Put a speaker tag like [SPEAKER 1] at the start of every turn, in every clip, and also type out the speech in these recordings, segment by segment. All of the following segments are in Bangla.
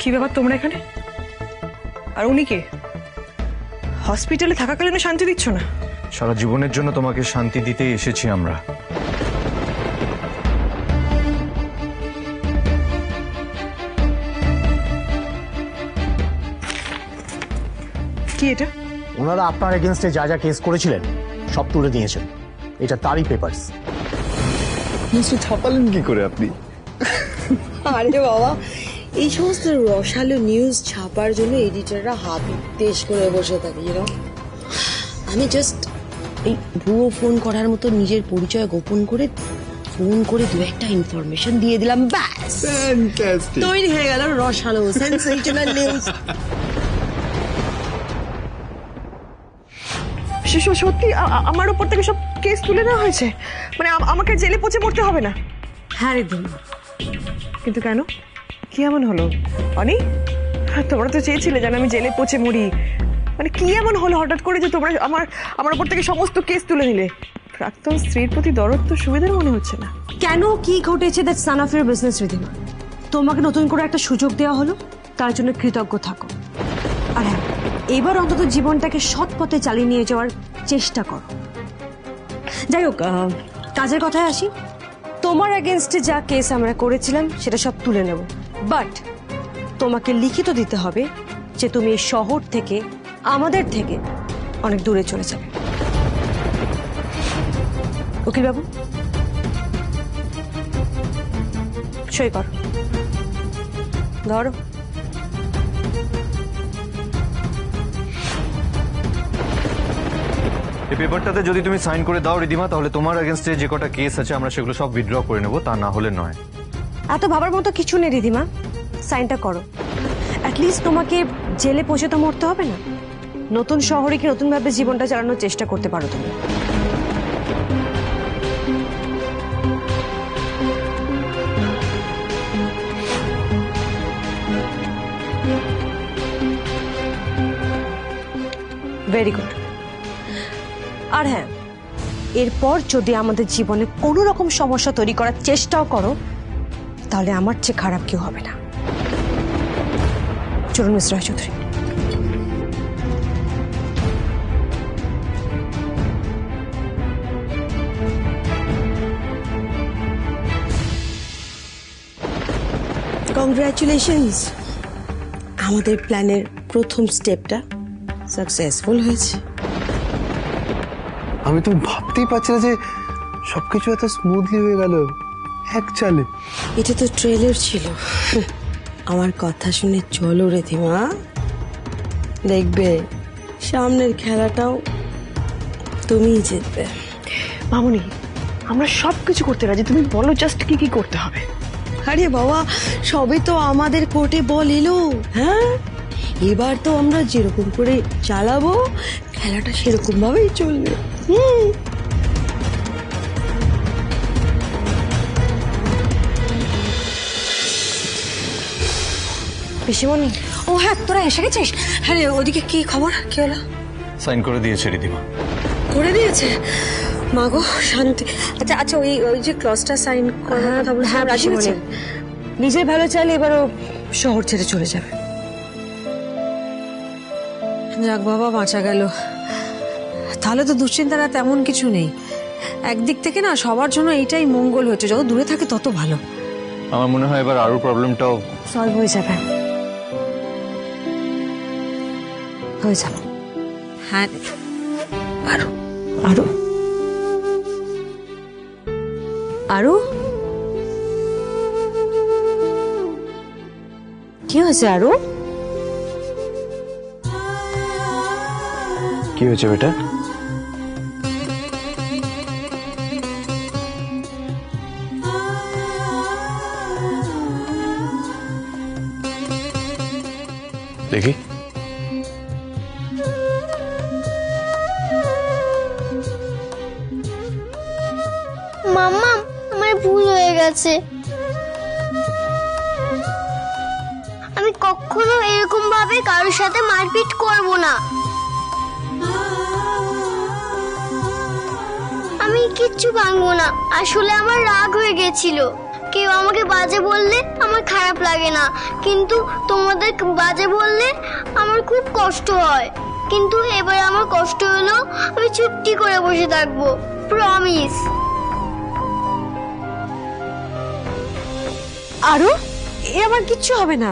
[SPEAKER 1] কি ব্যাপার তোমরা এখানে? আর উনি কে? হসপিটালে থাকাকালীন শান্তি দিচ্ছ না?
[SPEAKER 2] সারা জীবনের জন্য তোমাকে শান্তি দিতেই এসেছি আমরা।
[SPEAKER 1] কি এটা?
[SPEAKER 3] ওনারা আপনার এগেনস্টে যা যা কেস করেছিলেন সব তুলে দিয়েছেন, এটা তারই পেপারস।
[SPEAKER 4] নিশ্চয় ছাপালেন কি করে আপনি?
[SPEAKER 5] আরে বাবা, এই সমস্ত রসালো নিউজ ছাপার জন্য এডিটররা হাত দেশ করে বসে থাকে। আমি জাস্ট এই ভুয়ো ফোন করার মতো নিজের পরিচয় গোপন করে ফোন করে দু একটা ইনফরমেশন দিয়ে দিলাম, ব্যাস তৈরি হয়ে গেল রসালো সেনসেশনাল নিউজ।
[SPEAKER 1] সত্যি আমার উপর থেকে সব কেস তুলে নেওয়া হয়েছে? মানে আমাকে জেলে পচে পড়তে হবে না?
[SPEAKER 5] হ্যাঁ রে দিন।
[SPEAKER 1] কিন্তু কেন? কি এমন হলো অনি? তোমরা তো চেয়েছিলে যেন আমি জেলে পচে মরি। মানে কি এমন হলো হঠাৎ করে যে তোমরা আমার উপর থেকে সমস্ত কেস তুলে নিলে? প্রাক্তন স্ত্রীর প্রতি দরদ তো সুবিধার মনে হচ্ছে না।
[SPEAKER 6] কেন, কি ঘটেছে, that's none of your business Ridhima. তোমাকে নতুন করে একটা সুযোগ দেওয়া হলো, তার জন্য কৃতজ্ঞ থাকো। আর হ্যাঁ, এবার অন্তত জীবনটাকে সৎ পথে চালিয়ে নিয়ে যাওয়ার চেষ্টা করো। যাই হোক, কাজের কথায় আসি। তোমার এগেনস্টে যা কেস আমরা করেছিলাম সেটা সব তুলে নেব, বাট তোমাকে লিখিত দিতে হবে যে তুমি এই শহর থেকে, আমাদের থেকে অনেক দূরে চলে যাবে। উকিল বাবু, সই কর। ধরো।
[SPEAKER 2] এই পেপারটাতে যদি তুমি সাইন করে দাও রিদিমা, তাহলে তোমার এগেনস্টে যে কটা কেস আছে আমরা সেগুলো সব উইথড্র করে নেব, তা না হলে নয়।
[SPEAKER 6] এত ভাবার মতো কিছু নেই রিধিমা, সাইনটা করো। অ্যাটলিস্ট তোমাকে জেলে পৌঁছে তো মরতে হবে না। নতুন শহরে কি নতুনভাবে জীবনটা চালানোর চেষ্টা করতে পারো তুমি। Very good. আর হ্যাঁ, এরপর যদি আমাদের জীবনে কোনো রকম সমস্যা তৈরি করার চেষ্টাও করো, তাহলে আমার চেয়ে খারাপ কেউ হবে না। চলুন মিস্টার রায়চৌধুরী।
[SPEAKER 5] কংগ্রাচুলেশনস, আমাদের প্ল্যানের প্রথম স্টেপটা সাকসেসফুল হয়েছে।
[SPEAKER 4] আমি তো ভাবতেই পারছি না যে সবকিছু এত স্মুথলি হয়ে গেল এক চালে।
[SPEAKER 5] এটা তো ট্রেলার ছিল। আমার কথা শুনে চলো রিধিমা, দেখবে সামনের খেলাটাও তুমিই জিতবে।
[SPEAKER 1] মামুনি, আমরা সবকিছু করতে রাজি, তুমি বলো জাস্ট কি কি করতে হবে।
[SPEAKER 5] আরে বাবা, সবে তো আমাদের কোর্টে বল এলো। হ্যাঁ, এবার তো আমরা যেরকম করে চালাবো খেলাটা সেরকম ভাবেই চলবে।
[SPEAKER 6] পিসিমণি, ও হ্যাঁ, তোরা এসে গেছিস?
[SPEAKER 5] হ্যাঁ রে, ওদিকে কি খবর, কি হলো?
[SPEAKER 2] সাইন করে দিয়েছে রিদিমা।
[SPEAKER 5] করে দিয়েছে? মাগো শান্তি। আচ্ছা আচ্ছা, ওই যে ক্লজটা সাইন করার কথা বলছিলাম, রাজি হয়েছে?
[SPEAKER 6] নিজের ভালো চাইলে এবারও শহর ছেড়ে চলে যাবে।
[SPEAKER 7] যাক বাবা, বাঁচা গেল। তাহলে তো দুশ্চিন্তাটা তেমন কিছু নেই। একদিক থেকে না সবার জন্য এইটাই মঙ্গল হয়েছে, যত দূরে থাকে তত ভালো।
[SPEAKER 2] আমার মনে হয় এবার আরো প্রবলেমটাও
[SPEAKER 6] সলভ হয়ে যাবে। হয়ে যাবে।
[SPEAKER 7] হ্যাঁ,
[SPEAKER 6] আরো আরো আরো কি হয়েছে? আরো
[SPEAKER 4] কি হয়েছে বেটা?
[SPEAKER 2] দেখি।
[SPEAKER 8] মাম্মা, আমার ভুল হয়ে গেছে। আমি কখনো এরকম ভাবে কারোর সাথে মারপিট করব না। আমি কিচ্ছু ভাঙবো না, আসলে আমার রাগ হয়ে গেছিল। কেউ আমাকে বাজে বললে আমার খারাপ লাগে না, কিন্তু তোমাদের বাজে বললে আমার খুব কষ্ট হয়। কিন্তু এবার আমার কষ্ট হলো, আমি চুপটি করে বসে থাকবো, প্রমিস।
[SPEAKER 6] আরো এ আমার কিচ্ছু হবে না।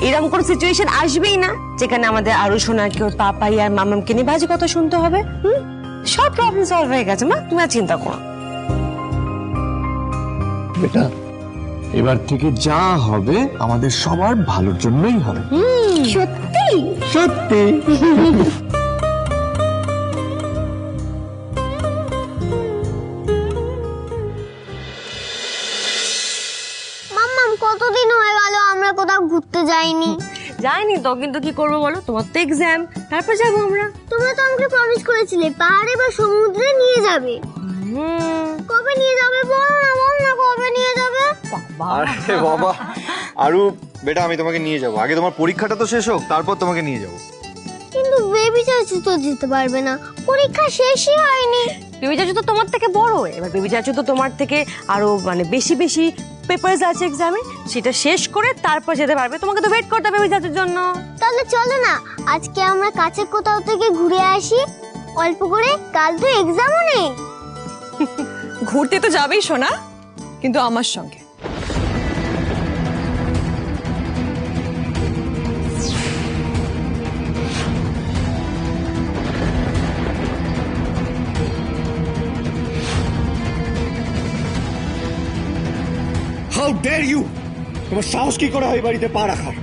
[SPEAKER 6] এরকম কোন সিচুয়েশন আসবেই না যেখানে আমাদের আরো সোনাকে ওর পাপাই আর মামামকে নিয়ে বাজে কথা শুনতে হবে। সব প্রবলেম সলভ হয়ে গেছে মা, তুমি আর চিন্তা করো।
[SPEAKER 9] বেটা, এবার থেকে যা হবে আমাদের সবার ভালোর জন্যই হবে।
[SPEAKER 8] সত্যি?
[SPEAKER 9] সত্যি।
[SPEAKER 8] মাম্মাম, কতদিন হয়ে গেল আমরা কোথাও ঘুরতে যাইনি।
[SPEAKER 6] যাইনি তো, কিন্তু কি করবো বলো, তোমার তো এক্সাম, তারপর যাবো আমরা।
[SPEAKER 8] তোমরা তো আমাকে প্রমিস করেছিলে পাহাড়ে বা সমুদ্রে নিয়ে যাবে। কবে নিয়ে যাবে বল না, কবে নিয়ে যাবে?
[SPEAKER 2] আরে বাবা আরু বেটা, আমি তোমাকে নিয়ে যাবো, আগে তোমার পরীক্ষাটা তো শেষ হোক, তারপর তোমাকে নিয়ে যাবো।
[SPEAKER 8] কিন্তু বেবি চাচু তো যেতে পারবে না, পরীক্ষা শেষই হয়নি।
[SPEAKER 6] বেবি চাচু তো তোমার থেকে বড়, এবার বেবি চাচু তো তোমার থেকে আরো মানে বেশি বেশি পেপারস আছে এক্সামে, সেটা শেষ করে তারপর যেতে পারবে। তোমাকে তো ওয়েট করতে হবে বেবি চাচুর জন্য।
[SPEAKER 8] তাহলে চলো না আজকে আমরা কাছে কোথাও থেকে ঘুরে আসি অল্প করে, কাল তো এক্সামও নেই।
[SPEAKER 1] ঘুরতে তো যাবেই সোনা, কিন্তু আমার সঙ্গে।
[SPEAKER 9] How dare you! তোমার সাহস কি করে হয় বাড়িতে পা রাখার?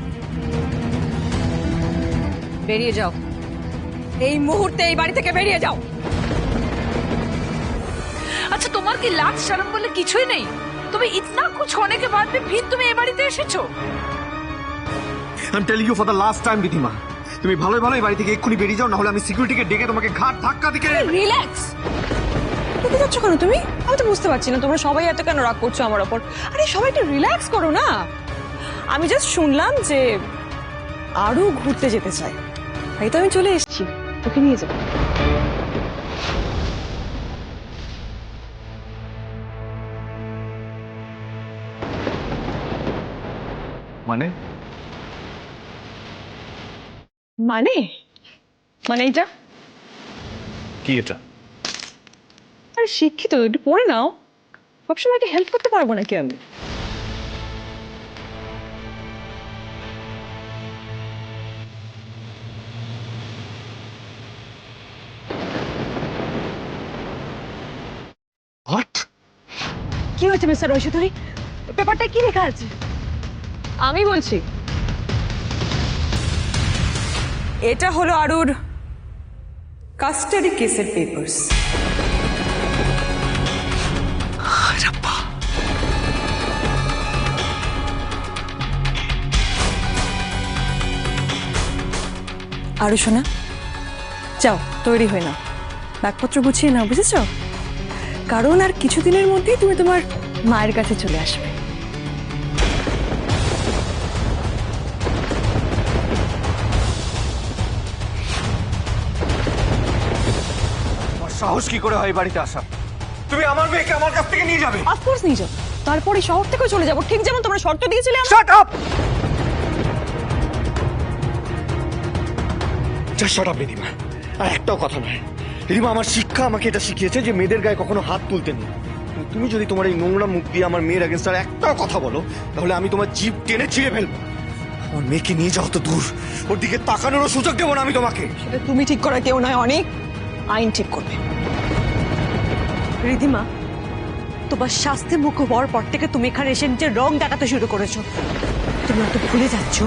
[SPEAKER 1] বেরিয়ে যাও, এই মুহূর্তে এই বাড়ি থেকে বেরিয়ে যাও।
[SPEAKER 10] अच्छा तुम्हार की लाज शर्म बोले কিছুই নেই? তুমি इतना कुछ होने के बाद भी फिर তুমি এই বাড়িতে এসেছো?
[SPEAKER 9] I am telling you for the last time Ridhima, তুমি ভালোই ভালোই বাড়ি থেকে এক্ষুনি বেরিয়ে যাও, না হলে আমি সিকিউরিটিকে ডেকে তোমাকে ঘাট ধাক্কা দিকে।
[SPEAKER 1] রিল্যাক্স। কোথায় যাচ্ছ কেন তুমি? আমি তো বুঝতে পারছি না তোমরা সবাই এত কেন রাগ করছো আমার ওপর। আরে সবাই একটু রিল্যাক্স করো না। আমি জাস্ট শুনলাম যে আরো ঘুরতে যেতে চায়, তাই তো আমি চলে এসেছি, ওকে নিয়ে যাবো।
[SPEAKER 2] মানে
[SPEAKER 1] মানে মানে এটা
[SPEAKER 2] কি এটা?
[SPEAKER 1] আরে শিক্ষিত, একটু পড়ে নাও। সবসময় হেল্প করতে পারবো নাকি আমি?
[SPEAKER 9] হোয়াট?
[SPEAKER 6] কি হয়েছে মিস্টার ঐশ্বরী? পেপারটা কি লেখা আছে?
[SPEAKER 1] আমি বলছি, এটা হলো আরুর কাস্টাডি কেসের পেপারস। আরু শোনা, যাও তৈরি হয়ে নাও, ব্যাগপত্র গুছিয়ে নাও, বুঝেছ? কারণ আর কিছুদিনের মধ্যেই তুমি তোমার মায়ের কাছে চলে আসবে।
[SPEAKER 9] সাহস কি করে হয় বাড়িতে আসা? তুমি আমার মেয়েকে আমার কাছ থেকে নিয়ে যাবে?
[SPEAKER 1] অফকোর্স নিয়ে যাও, তারপরে শহর থেকেও চলে যাবো, ঠিক যেমন তোমরা শর্ত দিয়েছিলে।
[SPEAKER 9] Shut up! যা শাট আপ রিধিমা, আর একটাও কথা নয়। রিধিমা, আমার শিক্ষা আমাকে এটা শিখিয়েছে যে মেয়েদের গায়ে কখনো হাত তুলতে নেই। তুমি যদি তোমার এই নোংরা মুখ দিয়ে আমার মেয়ের এগেনস্ট আর একটাও কথা বলো, তাহলে আমি তোমার জিভ টেনে ছিঁড়ে ফেলবো। আমার মেয়েকে নিয়ে যাও তো দূর, ওর দিকে তাকানোরও সুযোগ দেবো না আমি তোমাকে।
[SPEAKER 1] সেটা তুমি ঠিক করা কেউ নয়, অনেক আইন ঠিক করবে।
[SPEAKER 6] রিধিমা, তোমার শাস্তি মুখ হওয়ার পর থেকে তুমি এখানে এসে নিজের রং দেখাতে শুরু করেছো। তুমি তো ভুলে যাচ্ছ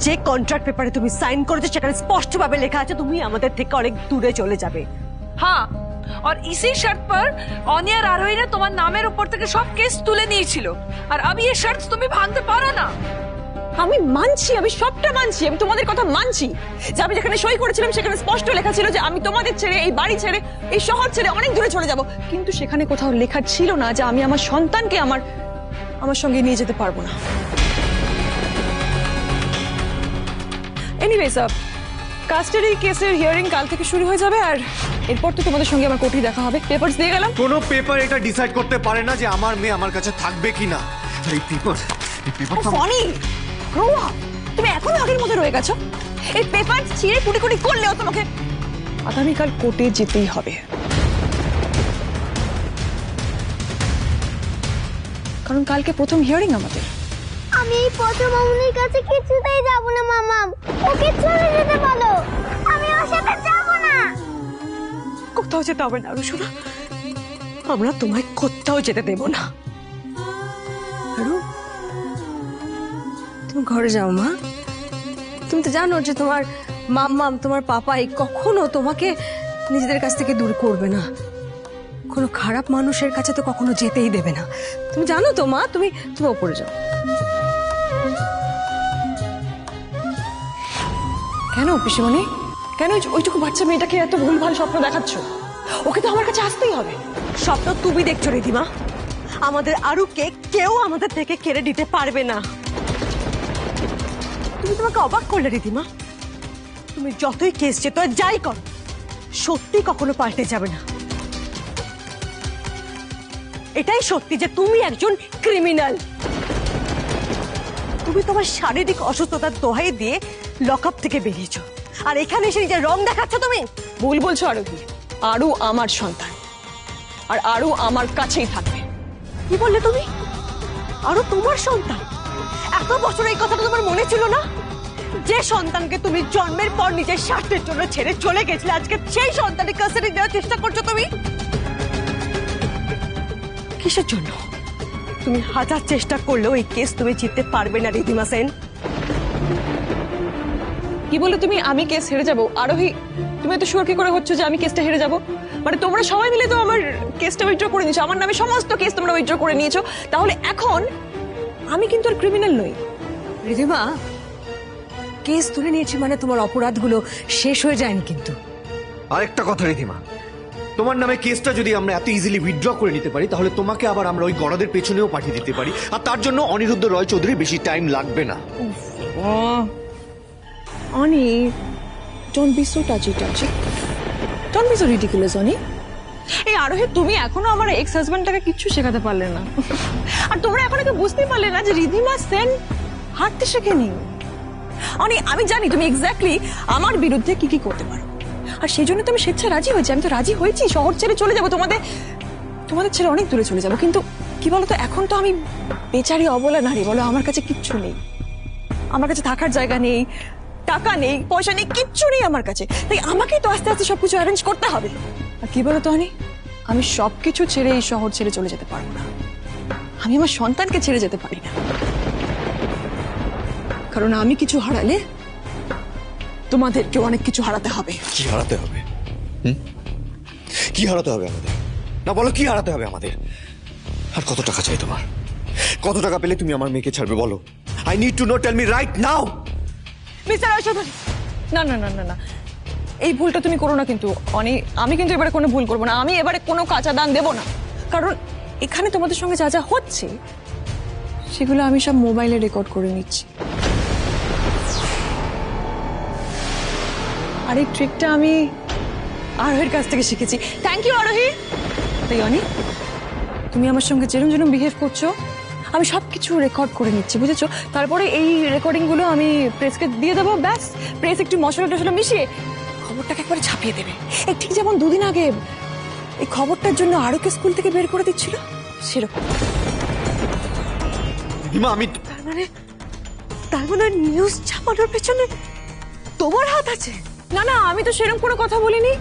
[SPEAKER 6] যে কন্ট্রাক্ট পেপারে তুমি সাইন করেছো সেখানে স্পষ্টভাবে লেখা আছে তুমি আমাদের থেকে অনেক দূরে চলে যাবে।
[SPEAKER 10] हाँ, और इसी शर्त पर অনিয়া আর আরোহী ने তোমার নামের উপর থেকে সব কেস তুলে নিয়েছিল, আর আমি এই শর্ত তুমি ভাঙতে পারো না।
[SPEAKER 1] আমি মানছি, আমি সবটা মানছি, আমি তোমাদের কথা মানছি যে আমি যেখানে সই করেছিলাম সেখানে স্পষ্ট লেখা ছিল যে আমি তোমাদের ছেড়ে, এই বাড়ি ছেড়ে, এই শহর ছেড়ে অনেক দূরে চলে যাব, কিন্তু সেখানে কোথাও লেখা ছিল না যে আমি আমার সন্তানকে আমার সঙ্গে নিয়ে যেতে পারবো না। এনিওয়েজ, কাস্টাডি কেসের হিয়ারিং কাল থেকে শুরু হয়ে যাবে, আর এরপর তো তোমাদের সঙ্গে আমার কোর্টে দেখা হবে, পেপারস দিয়ে গেলাম।
[SPEAKER 9] কোনো পেপার এটা ডিসাইড করতে পারে না যে আমার মেয়ে আমার কাছে থাকবে কিনা। এই পেপার
[SPEAKER 1] ফনি গ্রো আপ, তুমি এখনো আগের মধ্যে রয়ে গেছো। এই পেপার ছিঁড়ে কুটি কুটি করলেও তোমাকে আগামীকাল কোর্টে যেতেই হবে, কারণ কালকে প্রথম হিয়ারিং আমাদের।
[SPEAKER 8] আমি এই প্রথম মামুনির কাছে কিছুতেই যাব না মামাম, ওকে চলে যেতে বলো, আমি ওর সাথে যাব না।
[SPEAKER 6] কোথাও যেতে হবে না রুশুনা, আমরা তোমায় কোথাও যেতে দেব না।
[SPEAKER 7] আরু, তুমি ঘরে যাও মা। তুমি তো জানো যে তোমার মাম্মাম, তোমার পাপাই কখনো তোমাকে নিজেদের কাছ থেকে দূর করবে না, কোনো খারাপ মানুষের কাছে তো কখনো যেতেই দেবে না। তুমি জানো তো মা, তুমি তুমি ওপরে যাও।
[SPEAKER 1] কেন পিসিমণি, কেন ওইটুকু বাচ্চা মেয়েটাকে এত ভুলভাল স্বপ্ন দেখাচ্ছ? ওকে তো আমার কাছে আসতেই হবে।
[SPEAKER 6] স্বপ্ন তুমি দেখছো রিধিমা, আমাদের আরুকে কেউ আমাদের থেকে কেড়ে দিতে পারবে না। তুমি তোমাকে অবাক করলে রিধিমা, তুমি যতই কেস যেত আর যাই কর, সত্যি কখনো পাল্টে যাবে না। এটাই সত্যি যে তুমি একজন ক্রিমিনাল। তুমি তোমার শারীরিক অসুস্থতার দোহাই দিয়ে লকআপ থেকে বেরিয়েছো, আর এখানে এসে নিজের রং দেখাচ্ছ। তুমি
[SPEAKER 1] ভুল বলছো আরতি, আরু আমার সন্তান, আর আরু আমার কাছেই থাকবে।
[SPEAKER 6] কি বললে তুমি? আরো তোমার সন্তান? এত বছর এই কথাটা তোমার মনে ছিল না? যে সন্তানকে তুমি জন্মের পর নিজের স্বার্থের জন্য ছেড়ে চলে গেছিলে, আজকে সেই সন্তানের কাস্টাডি দেওয়ার চেষ্টা করছো তুমি। কিসের জন্য? তুমি হাজার চেষ্টা করলেও এই কেস তুমি জিততে পারবে না রিধিমা সেন।
[SPEAKER 1] কি বলে তুমি আমি কেস হেরে যাব? আরোহী, তুমি এত শিওর কি করে হচ্ছে যে আমি কেসটা হেরে যাব? মানে তোমরা সবাই মিলে তো আমার কেসটা উইথড্র করে নিয়েছো, আমার নামে সমস্ত কেস তোমরা উইথড্র করে নিয়েছো, তাহলে এখন আমি কিন্তু আর ক্রিমিনাল নই।
[SPEAKER 7] রিধিমা, কেস তুলে নিয়েছি মানে তোমার অপরাধগুলো শেষ হয়ে যায়নি কিন্তু।
[SPEAKER 9] আরেকটা কথা রিধিমা, তোমার নামে কেসটা যদি আমরা এত ইজিলি উইথড্র করে নিতে পারি, তাহলে তোমাকে আবার আমরা ওই গণদের পেছনেও পাঠিয়ে দিতে পারি, আর তার জন্য অনিরুদ্ধ রয় চৌধুরী বেশি টাইম লাগবে না।
[SPEAKER 1] Ani, don't be so touchy touchy, don't be so ridiculous Ani. এই আরোহী, তুমি এখনো আমার এক্স হাজব্যান্ডটাকে কিচ্ছু শেখাতে পারলে না, আর তোমরা এখনো কি বুঝতে পারলে না যে রিধিমা সেন হাঁটতে শেখেনি। অনি, আমি জানি তুমি এক্স্যাক্টলি আমার বিরুদ্ধে কি কি করতে পারো, আর সেই জন্য তো আমি স্বেচ্ছা রাজি হয়েছি। আমি তো রাজি হয়েছি, শহর ছেড়ে চলে যাবো, তোমাদের ছেড়ে অনেক দূরে চলে যাবো। কিন্তু কি বলতো, এখন তো আমি বেচারি অবলা নারী, বলো, আমার কাছে কিচ্ছু নেই, আমার কাছে থাকার জায়গা নেই, টাকা নেই, পয়সা নেই, কিচ্ছু নেই আমার কাছে। তাই আমাকেই তো আস্তে আস্তে সবকিছু অ্যারেঞ্জ করতে হবে। আর কি বলতো অনি, আমি সবকিছু ছেড়ে এই শহর ছেড়ে চলে যেতে পারবো না, আমি আমার সন্তানকে ছেড়ে যেতে পারি না, কারণ আমি কিছু হারালে তোমাদেরকে অনেক কিছু হারাতে হবে।
[SPEAKER 9] কি হারাতে হবে? কি হারাতে হবে আমাদের? না বলো, কি হারাতে হবে আমাদের? আর কত টাকা চাই তোমার? কত টাকা পেলে তুমি আমার মেয়েকে ছাড়বে বলো? I need to know, tell me right now.
[SPEAKER 1] Mr Aishwadhan, না না না না না, এই ভুলটা তুমি করো না কিন্তু অনি। আমি কিন্তু এবারে কোনো ভুল করবো না, আমি এবারে কোনো কাঁচা দান দেবো না, কারণ এখানে তোমাদের সঙ্গে যা যা হচ্ছে সেগুলো আমি সব মোবাইলে রেকর্ড করে নিচ্ছি। আর এই ট্রিকটা আমি আরোহীর কাছ থেকে শিখেছি। থ্যাংক ইউ আরোহী। তাই অনি, তুমি আমার সঙ্গে যেরম যেরম বিহেভ করছো আমি সবকিছু রেকর্ড করে নিচ্ছি, বুঝেছো? তারপরে এই রেকর্ডিং গুলো আমি প্রেসকে দিয়ে দেবো, ব্যাস প্রেস একটু মশলা টশলা মিশিয়ে খবরটাকে একবারে ছাপিয়ে দেবে। এই ঠিক যেমন দুদিন আগে এই খবরটার জন্য আরোকে স্কুল থেকে বের করে দিচ্ছিল, সেরকম।
[SPEAKER 9] আমি
[SPEAKER 6] তার মানে নিউজ ছাপানোর পেছনে তোমার হাত আছে?
[SPEAKER 1] না না, আমি তো সেরকম কোনো কথা বলিনি।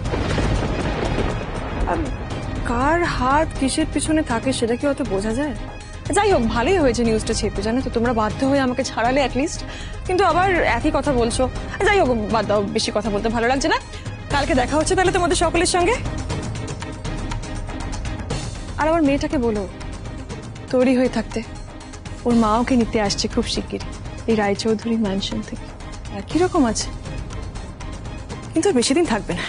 [SPEAKER 1] কার হাত কিসের পিছনে থাকে সেটা কি অত বোঝা যায়? যাই হোক, ভালোই হয়েছে নিউজটা ছেপে, জানো তো, তোমরা বাধ্য হয়ে আমাকে ছাড়ালে অ্যাটলিস্ট, কিন্তু আবার একই কথা বলছো। যাই হোক, বাদ দাও, বেশি কথা বলতে ভালো লাগছে না। কালকে দেখা হচ্ছে তাহলে তোমাদের সকলের সঙ্গে। আর আমার মেয়েটাকে বলো তৈরি হয়ে থাকতে, ওর মা ওকে নিতে আসছে খুব শিগগিরই এই রায়চৌধুরী ম্যানশন থেকে। একই রকম আছে, কিন্তু আর বেশি দিন থাকবে না।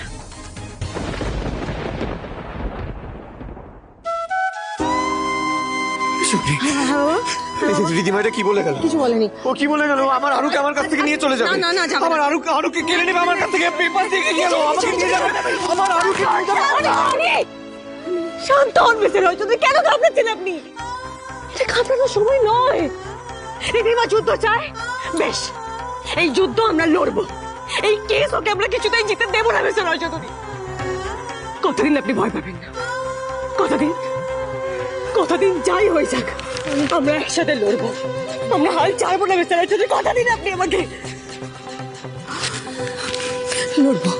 [SPEAKER 9] রিদিমা এটা কি বলে গেল?
[SPEAKER 5] কিছু বলেনি।
[SPEAKER 9] ও কি বলে গেল? আমার আরুকে আমার কাছ থেকে নিয়ে চলে যাবে।
[SPEAKER 5] না, যাবে না।
[SPEAKER 9] আমার আরুকে কেড়ে নেবে আমার কাছ থেকে, পেপার দিয়ে গেল আমাকে নিয়ে যাবে। আমার আরুকে নিয়ে যাবে।
[SPEAKER 6] শান্ত হন মিস্টার রয় চৌধুরী, কেন ঘাবড়াচ্ছেন আপনি? এটা ঘাবড়ানোর সময় নয়। রিদিমা যুদ্ধ চায়, বেশ এই যুদ্ধ আমরা লড়বো। এই কেস ওকে আমরা কিছুতেই জিতে দেবো না মিস্টার রয় চৌধুরী। কতদিন আপনি ভয় পাবেন না? কতদিন যাই হয়ে যাক আমরা একসাথে লড়বো। আমরা হাল চাইবো না মিস্টার রয় চৌধুরী। কতদিন আপনি আমাকে
[SPEAKER 5] লড়বো।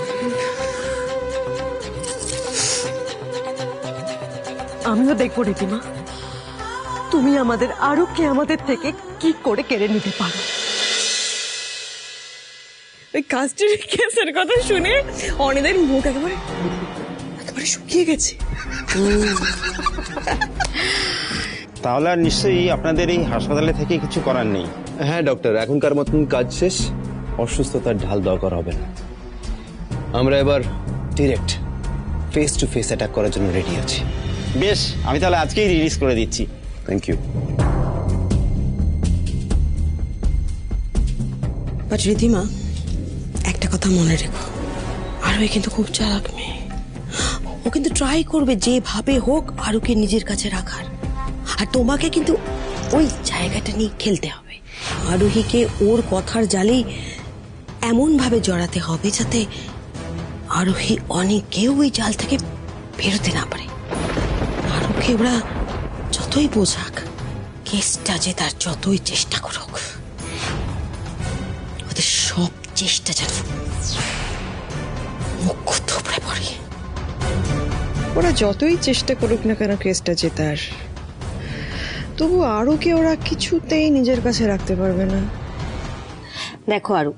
[SPEAKER 6] আমিও দেখবো রিদিমা, তুমি আমাদের আরুকে আমাদের থেকে কি করে কেড়ে নিতে পারো।
[SPEAKER 1] ওই কাস্টারি কেসের কথা শুনে অনেদের মুখ একেবারে শুকিয়ে গেছে।
[SPEAKER 11] তাহলে আর নিশ্চয়ই আপনাদের এই হাসপাতালে থেকে কিছু করার নেই।
[SPEAKER 4] হ্যাঁ ডক্টর, এখনকার মতন কাজ শেষ, অসুস্থতার ঢাল দরকার হবে না। আমরা এবার direct face to face attack করার জন্য রেডি আছি।
[SPEAKER 11] বেশ, আমি তাহলে আজকেই রিলিজ করে দিচ্ছি।
[SPEAKER 4] Thank you.
[SPEAKER 5] বাট রিদিমা, একটা কথা মনে রেখো, আরোহী কিন্তু খুব চালাক মেয়ে। ও কিন্তু ট্রাই করবে যেভাবে হোক আরুকে নিজের কাছে রাখার, আর তোমাকে কিন্তু ওই জায়গাটা নিয়ে খেলতে হবে। আরোহীকে ওর কথার জালেই এমন ভাবে জড়াতে হবে যাতে আরোহী অনেকেও ওই জাল থেকে বেরোতে না পারে। আরুকে ওরা যতই বোঝাক, কেসটা যে তার যতই চেষ্টা করুক, ওদের সব চেষ্টা যেন মুখ থুবড়ে পড়ে।
[SPEAKER 1] ওরা যতই চেষ্টা করুক না কেন কেসটা জেতার, তবু আরুকে ওরা কিছুতেই নিজের কাছে রাখতে পারবে না।
[SPEAKER 6] দেখো আরু,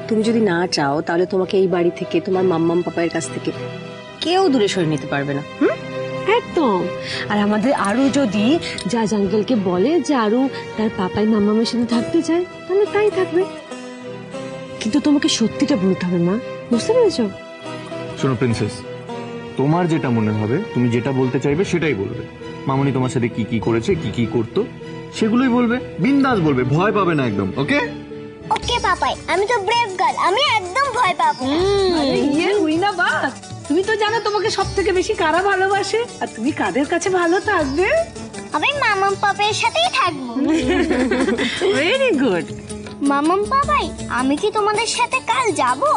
[SPEAKER 6] তুমি যদি না চাও তাহলে তোমাকে এই বাড়ি থেকে, তোমার মাম্মাম পাপায়ের কাছ থেকে কেউ দূরে সরে নিতে পারবে না। একদম। আর আমাদের আরু যদি জাজ আঙ্কেলকে বলে যে আরু তার পাপাই মাম্মামের সাথে থাকতে চায়, তাহলে তাই থাকবে। কিন্তু তোমাকে সত্যিটা বলতে হবে মা, বুঝতে পেরেছো?
[SPEAKER 2] শোনো প্রিন্সেস, তোমার যেটা মনে হবে, তুমি যেটা বলতে চাইবে সেটাই বলবে। মামুনি তোমার সাথে কি কি করেছে, কি কি করতো, সেগুলোই বলবে। বিন্দাস বলবে, ভয় পাবে না একদম। ওকে
[SPEAKER 8] ওকে পাপাই, আমি তো ব্রেভ গার্ল, আমি একদম ভয় পাবো না।
[SPEAKER 10] ইয়ে হুইনা বা, তুমি তো জানো তোমাকে সব থেকে বেশি কারা ভালোবাসে, আর তুমি কাদের কাছে ভালো থাকবে।
[SPEAKER 8] আমি মামাম পাপাইয়ের সাথেই থাকবো।
[SPEAKER 10] Very good.
[SPEAKER 8] মামাম পাপাই, আমি কি তোমাদের সাথে কাল যাবো?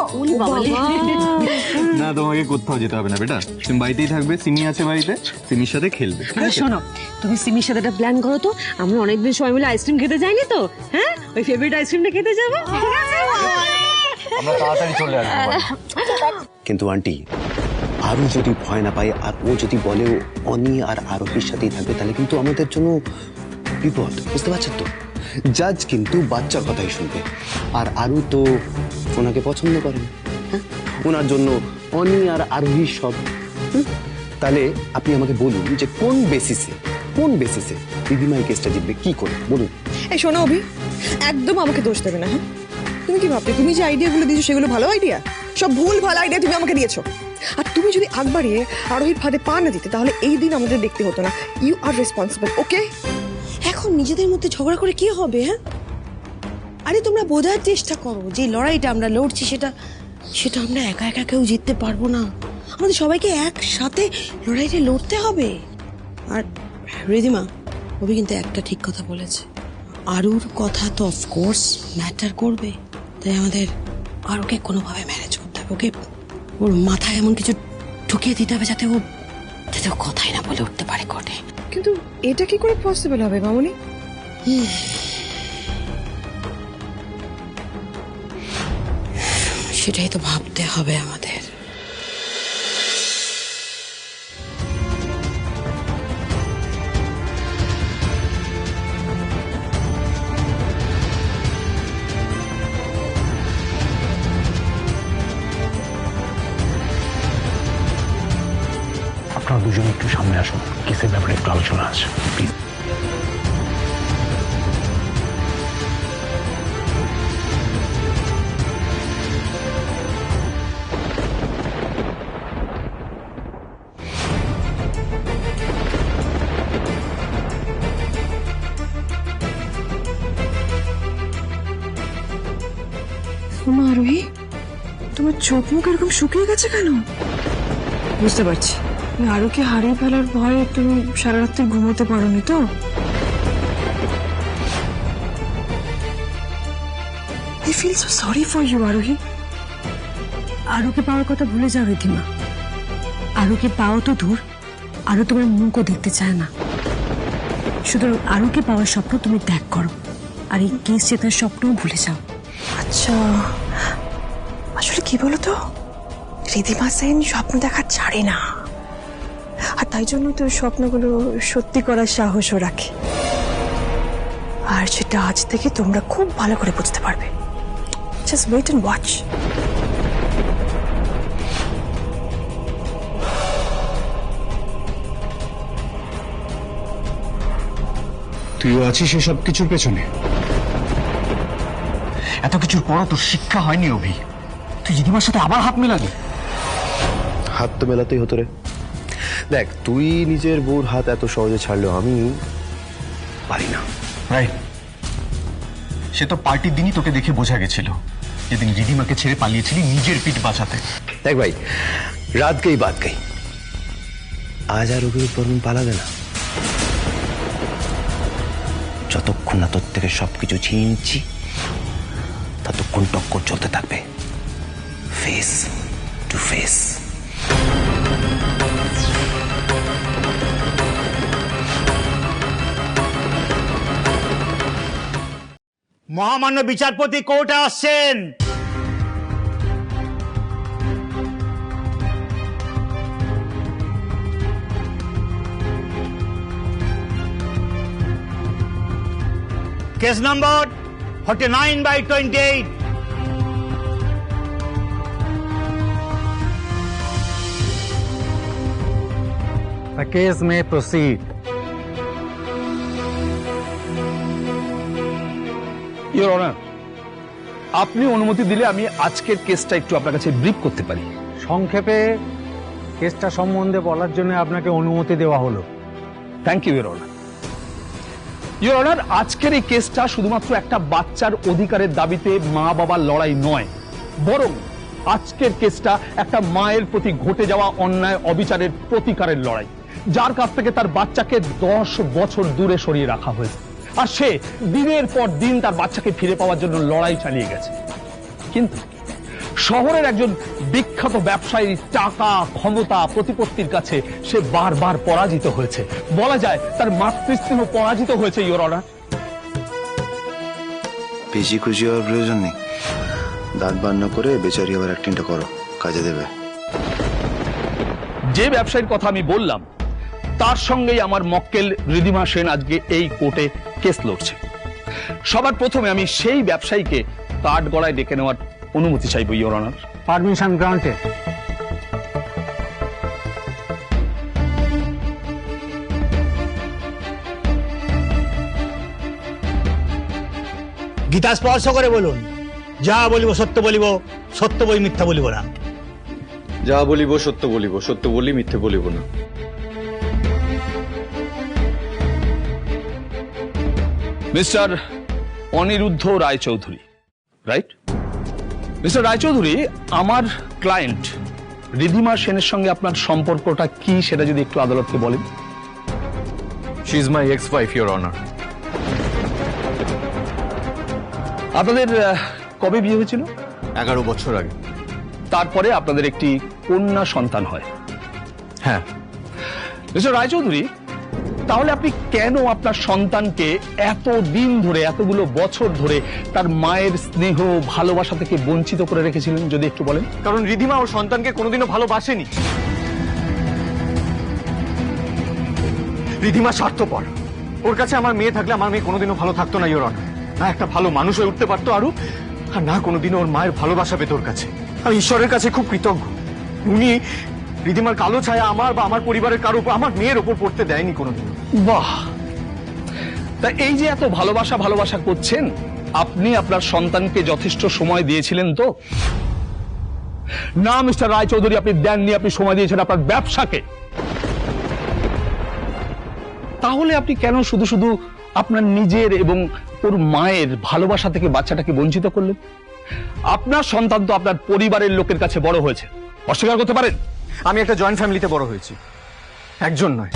[SPEAKER 2] না, তোমাকে কোথাও যেতে হবে না বেটা, তুমি বাড়িতেই থাকবে। সিমি আছে বাড়িতে, সিমির সাথে খেলবে।
[SPEAKER 6] শোনো, তুমি সিমির সাথে একটা প্ল্যান করো তো, আমরা অনেকদিন সবাই মিলে আইসক্রিম খেতে যাইনি তো? হ্যাঁ, ওই ফেভারিট আইসক্রিমটা খেতে যাবো।
[SPEAKER 9] আমরা তাড়াতাড়ি চলে আসবো।
[SPEAKER 4] কিন্তু আন্টি, আরু যদি ভয় না পায় আর ও যদি বলে ও অনি আর আরোহীর সাথেই থাকবে, তাহলে কিন্তু আমাদের জন্য বিপদ, বুঝতে পারছেন তো? জাজ কিন্তু বাচ্চার কথাই শুনবে, আর আরু তো ওনাকে পছন্দ করেন। হ্যাঁ, ওনার জন্য অনি আর আরোহী সব। তাহলে আপনি আমাকে বলুন যে কোন বেসিসে দিদিমা এই কেসটা জিতবে, কি করে বলুন।
[SPEAKER 1] এই শোনো অভি, একদম আমাকে দোষ দেবে না। হ্যাঁ, তুমি কি ভাবতে, তুমি যে আইডিয়াগুলো দিয়েছো সেগুলো ভালো আইডিয়া? সব ভুল ভালো আইডিয়া তুমি আমাকে দিয়েছো। আর তুমি যদি আগ বাড়িয়ে আরোহীর ফাঁদে পা না দিতে, তাহলে এই দিন আমাদের দেখতে হতো না। You R responsible. ওকে,
[SPEAKER 5] এখন নিজেদের মধ্যে ঝগড়া করে কি হবে? হ্যাঁ, আরে তোমরা বোঝার চেষ্টা করো যে লড়াইটা আমরা লড়ছি সেটা আমরা একা একা কেউ জিততে পারবো না। আমাদের সবাইকে একসাথে লড়াইটা লড়তে হবে। আর রিদিমা, ওবি কিন্তু একটা ঠিক কথা বলেছে, আরুর কথা তো অফকোর্স ম্যাটার করবে। তাই আমাদের আরুকে কোনোভাবে ম্যানেজ করতে হবে। ওকে ওর মাথায় এমন কিছু ঢুকিয়ে দিতে হবে যাতে ও কথাই না বলে উঠতে পারে কোর্টে।
[SPEAKER 1] কিন্তু এটা কি করে পসিবল হবে মামুনি?
[SPEAKER 5] সেটাই তো ভাবতে হবে আমাদের।
[SPEAKER 3] আপনারা দুজনে একটু সামনে আসুন, কেসের ব্যাপারে একটু আলোচনা আছে প্লিজ।
[SPEAKER 1] ওমা আরোহী, তোমার চোখ মুখ এরকম শুকিয়ে গেছে কেন? বুঝতে পারছি, তুমি আরোকে হারিয়ে ফেলার ভয়ে তুমি সারা রাত্রি ঘুমোতে পারোনি তো? I feel so sorry for you, আরোহী।
[SPEAKER 6] আরুকে পাওয়ার কথা ভুলে যাও রিধিমা। আরুকে পাও তো দূর, আরু তোমার মুখও দেখতে চায় না। সুতরাং আরুকে পাওয়ার স্বপ্ন তুমি ত্যাগ করো, আর এই কেস জেতার স্বপ্নও ভুলে যাও।
[SPEAKER 1] আচ্ছা, আসলে কি বলতো, রিধিমা সেন স্বপ্ন দেখা ছাড়ে না, আর তাই জন্য তো স্বপ্নগুলো সত্যি করার সাহসও রাখে। আর সেটা আজ থেকে তোমরা খুব ভালো করে বুঝতে পারবে। Just wait and watch.
[SPEAKER 3] তুইও আছিস এসব কিছুর পেছনে? এত কিছুর পরও তোর শিক্ষা হয়নি অভি, তুই রিধিমার সাথে আবার হাত মেলালি।
[SPEAKER 4] হাত তো মেলাতেই হতো রে। দেখ, তুই নিজের বউর হাত এত সহজে ছাড়লেও আমি পারি না।
[SPEAKER 3] রাইট, সে তো পার্টির দিনই তোকে দেখে বোঝা গেছিল, যেদিন রিধিমাকে ছেড়ে পালিয়েছিলি নিজের পিঠ বাঁচাতে।
[SPEAKER 4] দেখ ভাই, রাত গই বাত গই, আজ আর ওকে উপর পালাবে না। যতক্ষণ না তোর থেকে সবকিছু ছিনিয়ে নিচ্ছি, ততক্ষণ টক্কর চলতে থাকবে, ফেস টু ফেস।
[SPEAKER 3] মহামান্য বিচারপতি কোর্টে আসছেন। Case number 49/28।
[SPEAKER 12] The case may proceed.
[SPEAKER 13] Your honour, আপনি অনুমতি দিলে আমি আজকের কেসটা একটু আপনার কাছে ব্রিফ করতে পারি।
[SPEAKER 12] সংক্ষেপে কেসটা সম্বন্ধে বলার জন্য আপনাকে অনুমতি দেওয়া হলো।
[SPEAKER 13] Thank you your honour. Your honour, আজকের এই কেসটা শুধুমাত্র একটা বাচ্চার অধিকারের দাবিতে মা বাবার লড়াই নয়, বরং আজকের কেসটা একটা মায়ের প্রতি ঘটে যাওয়া অন্যায় অবিচারের প্রতিকারের লড়াই, যার কাছ থেকে তার বাচ্চাকে 10 বছর দূরে সরিয়ে রাখা হয়েছে, আর সে দিনের পর দিন তার বাচ্চাকে ফিরে পাওয়ার জন্য লড়াই চালিয়ে গেছে। কিন্তু শহরের একজন বিখ্যাত ব্যবসায়ী টাকা, ক্ষমতা, প্রতিপত্তির কাছে সে বারবার পরাজিত হয়েছে। বলা যায় তার মাতৃস্নেহ পরাজিত হয়েছে ইওর অনার।
[SPEAKER 14] বেশি খুশি হওয়ার প্রয়োজন নেই, দাঁত বার না করে বেচারি আবার অ্যাক্টিংটা করো, কাজে দেবে।
[SPEAKER 13] যে ব্যবসায়ীর কথা আমি বললাম, তার সঙ্গেই আমার মক্কেল রিধিমা সেন আজকে এই কোর্টে কেস লড়ছে। সবার প্রথমে আমি সেই ব্যবসায়ীকে কাঠ গড়ায় ডেকে নেওয়ার অনুমতি চাইব your honour.
[SPEAKER 12] Permission granted.
[SPEAKER 3] Gita স্পর্শ করে বলুন, যা বলিব সত্য বলিব, সত্য বই মিথ্যা বলিব না।
[SPEAKER 2] যা বলিব সত্য বলিব, সত্য বলি মিথ্যে বলিব না।
[SPEAKER 13] Mr Aniruddha Raychaudhuri, right? Mr Raychaudhuri, আমার ক্লায়েন্ট রিধিমা সেনের সঙ্গে আপনার সম্পর্কটা কি সেটা যদি একটু আদালতকে বলেন।
[SPEAKER 2] She is my ex wife, your honour.
[SPEAKER 13] আপনাদের কবে বিয়ে হয়েছিল?
[SPEAKER 2] 11 বছর আগে।
[SPEAKER 13] তারপরে আপনাদের একটি কন্যা সন্তান হয়।
[SPEAKER 2] হ্যাঁ।
[SPEAKER 13] মিস্টার রায়চৌধুরী, তাহলে আপনি কেন আপনার সন্তানকে এত দিন ধরে, এতগুলো বছর ধরে তার মায়ের স্নেহ, ভালোবাসা থেকে বঞ্চিত করে রেখেছিলেন যদি একটু বলেন?
[SPEAKER 2] কারণ রিধিমা ওর সন্তানকে কোনোদিনও ভালোবাসেনি। রিধিমা স্বার্থপর। ওর কাছে আমার মেয়ে থাকলে আমার মেয়ে কোনোদিনও ভালো থাকতো না ইওর অনার। না একটা ভালো মানুষ হয়ে উঠতে পারতো আরো, আর না কোনোদিনও ওর মায়ের ভালোবাসা পেত ওর কাছে। আমি ঈশ্বরের কাছে খুব কৃতজ্ঞ, উনি রিধিমার কালো ছায়া আমার বা আমার পরিবারের কারো উপর, আমার মেয়ের ওপর পড়তে দেয়নি কোনোদিন।
[SPEAKER 13] বাহ! তা এই যে এত ভালোবাসা ভালোবাসা করছেন, আপনি আপনার সন্তানকে যথেষ্ট সময় দিয়েছিলেন তো? না মিস্টার রায়চৌধুরী, আপনি দেননি, আপনি সময় দিয়েছেন আপনার ব্যবসাকে। তাহলে আপনি কেন শুধু শুধু আপনার নিজের এবং ওর মায়ের ভালোবাসা থেকে বাচ্চাটাকে বঞ্চিত করলেন? আপনার সন্তান তো আপনার পরিবারের লোকের কাছে বড় হয়েছে, অস্বীকার করতে পারেন?
[SPEAKER 2] আমি একটা জয়েন্ট ফ্যামিলিতে বড় হয়েছি, একজন নয়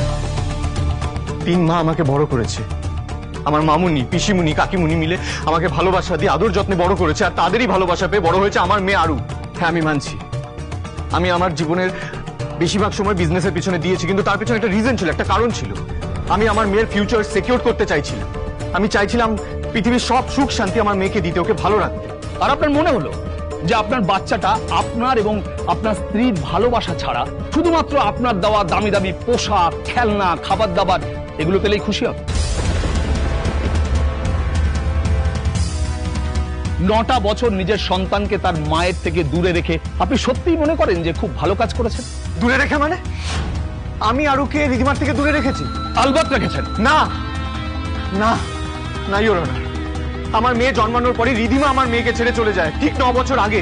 [SPEAKER 2] 3 মা আমাকে বড় করেছে। আমার মামুনি, পিসিমুনি, কাকিমুনি মিলে আমাকে ভালোবাসা দিয়ে আদর যত্নে বড় করেছে, আর তাদেরই ভালোবাসা পেয়ে বড় হয়েছে আমার মেয়ে আরু। হ্যাঁ আমি মানছি, আমি আমার জীবনের বেশিরভাগ সময় বিজনেসের পিছনে দিয়েছি, কিন্তু তার পিছনে একটা রিজন ছিল, একটা কারণ ছিল। আমি আমার মেয়ের ফিউচার সিকিউর করতে চাইছিলাম। আমি চাইছিলাম পৃথিবীর সব সুখ শান্তি আমার মেয়েকে দিতে, ওকে ভালো রাখতে।
[SPEAKER 13] আর আপনার মনে হলো যে আপনার বাচ্চাটা আপনার এবং আপনার স্ত্রীর ভালোবাসা ছাড়া শুধুমাত্র আপনার দেওয়া দামি দামি পোশাক, খেলনা, খাবার দাবার এগুলো পেলেই খুশি হবে? 9টা বছর নিজের সন্তানকে তার মায়ের থেকে দূরে রেখে আপনি সত্যিই মনে করেন যে খুব ভালো কাজ করেছেন?
[SPEAKER 2] দূরে রেখে মানে? আমি আরুকে রিদিমার থেকে দূরে রেখেছি?
[SPEAKER 13] আলবাত রেখেছেন।
[SPEAKER 2] না না না ইওর অনার, আমার মেয়ে জন্মানোর পরে রিদিমা আমার মেয়েকে ছেড়ে চলে যায়, ঠিক 9 বছর আগে।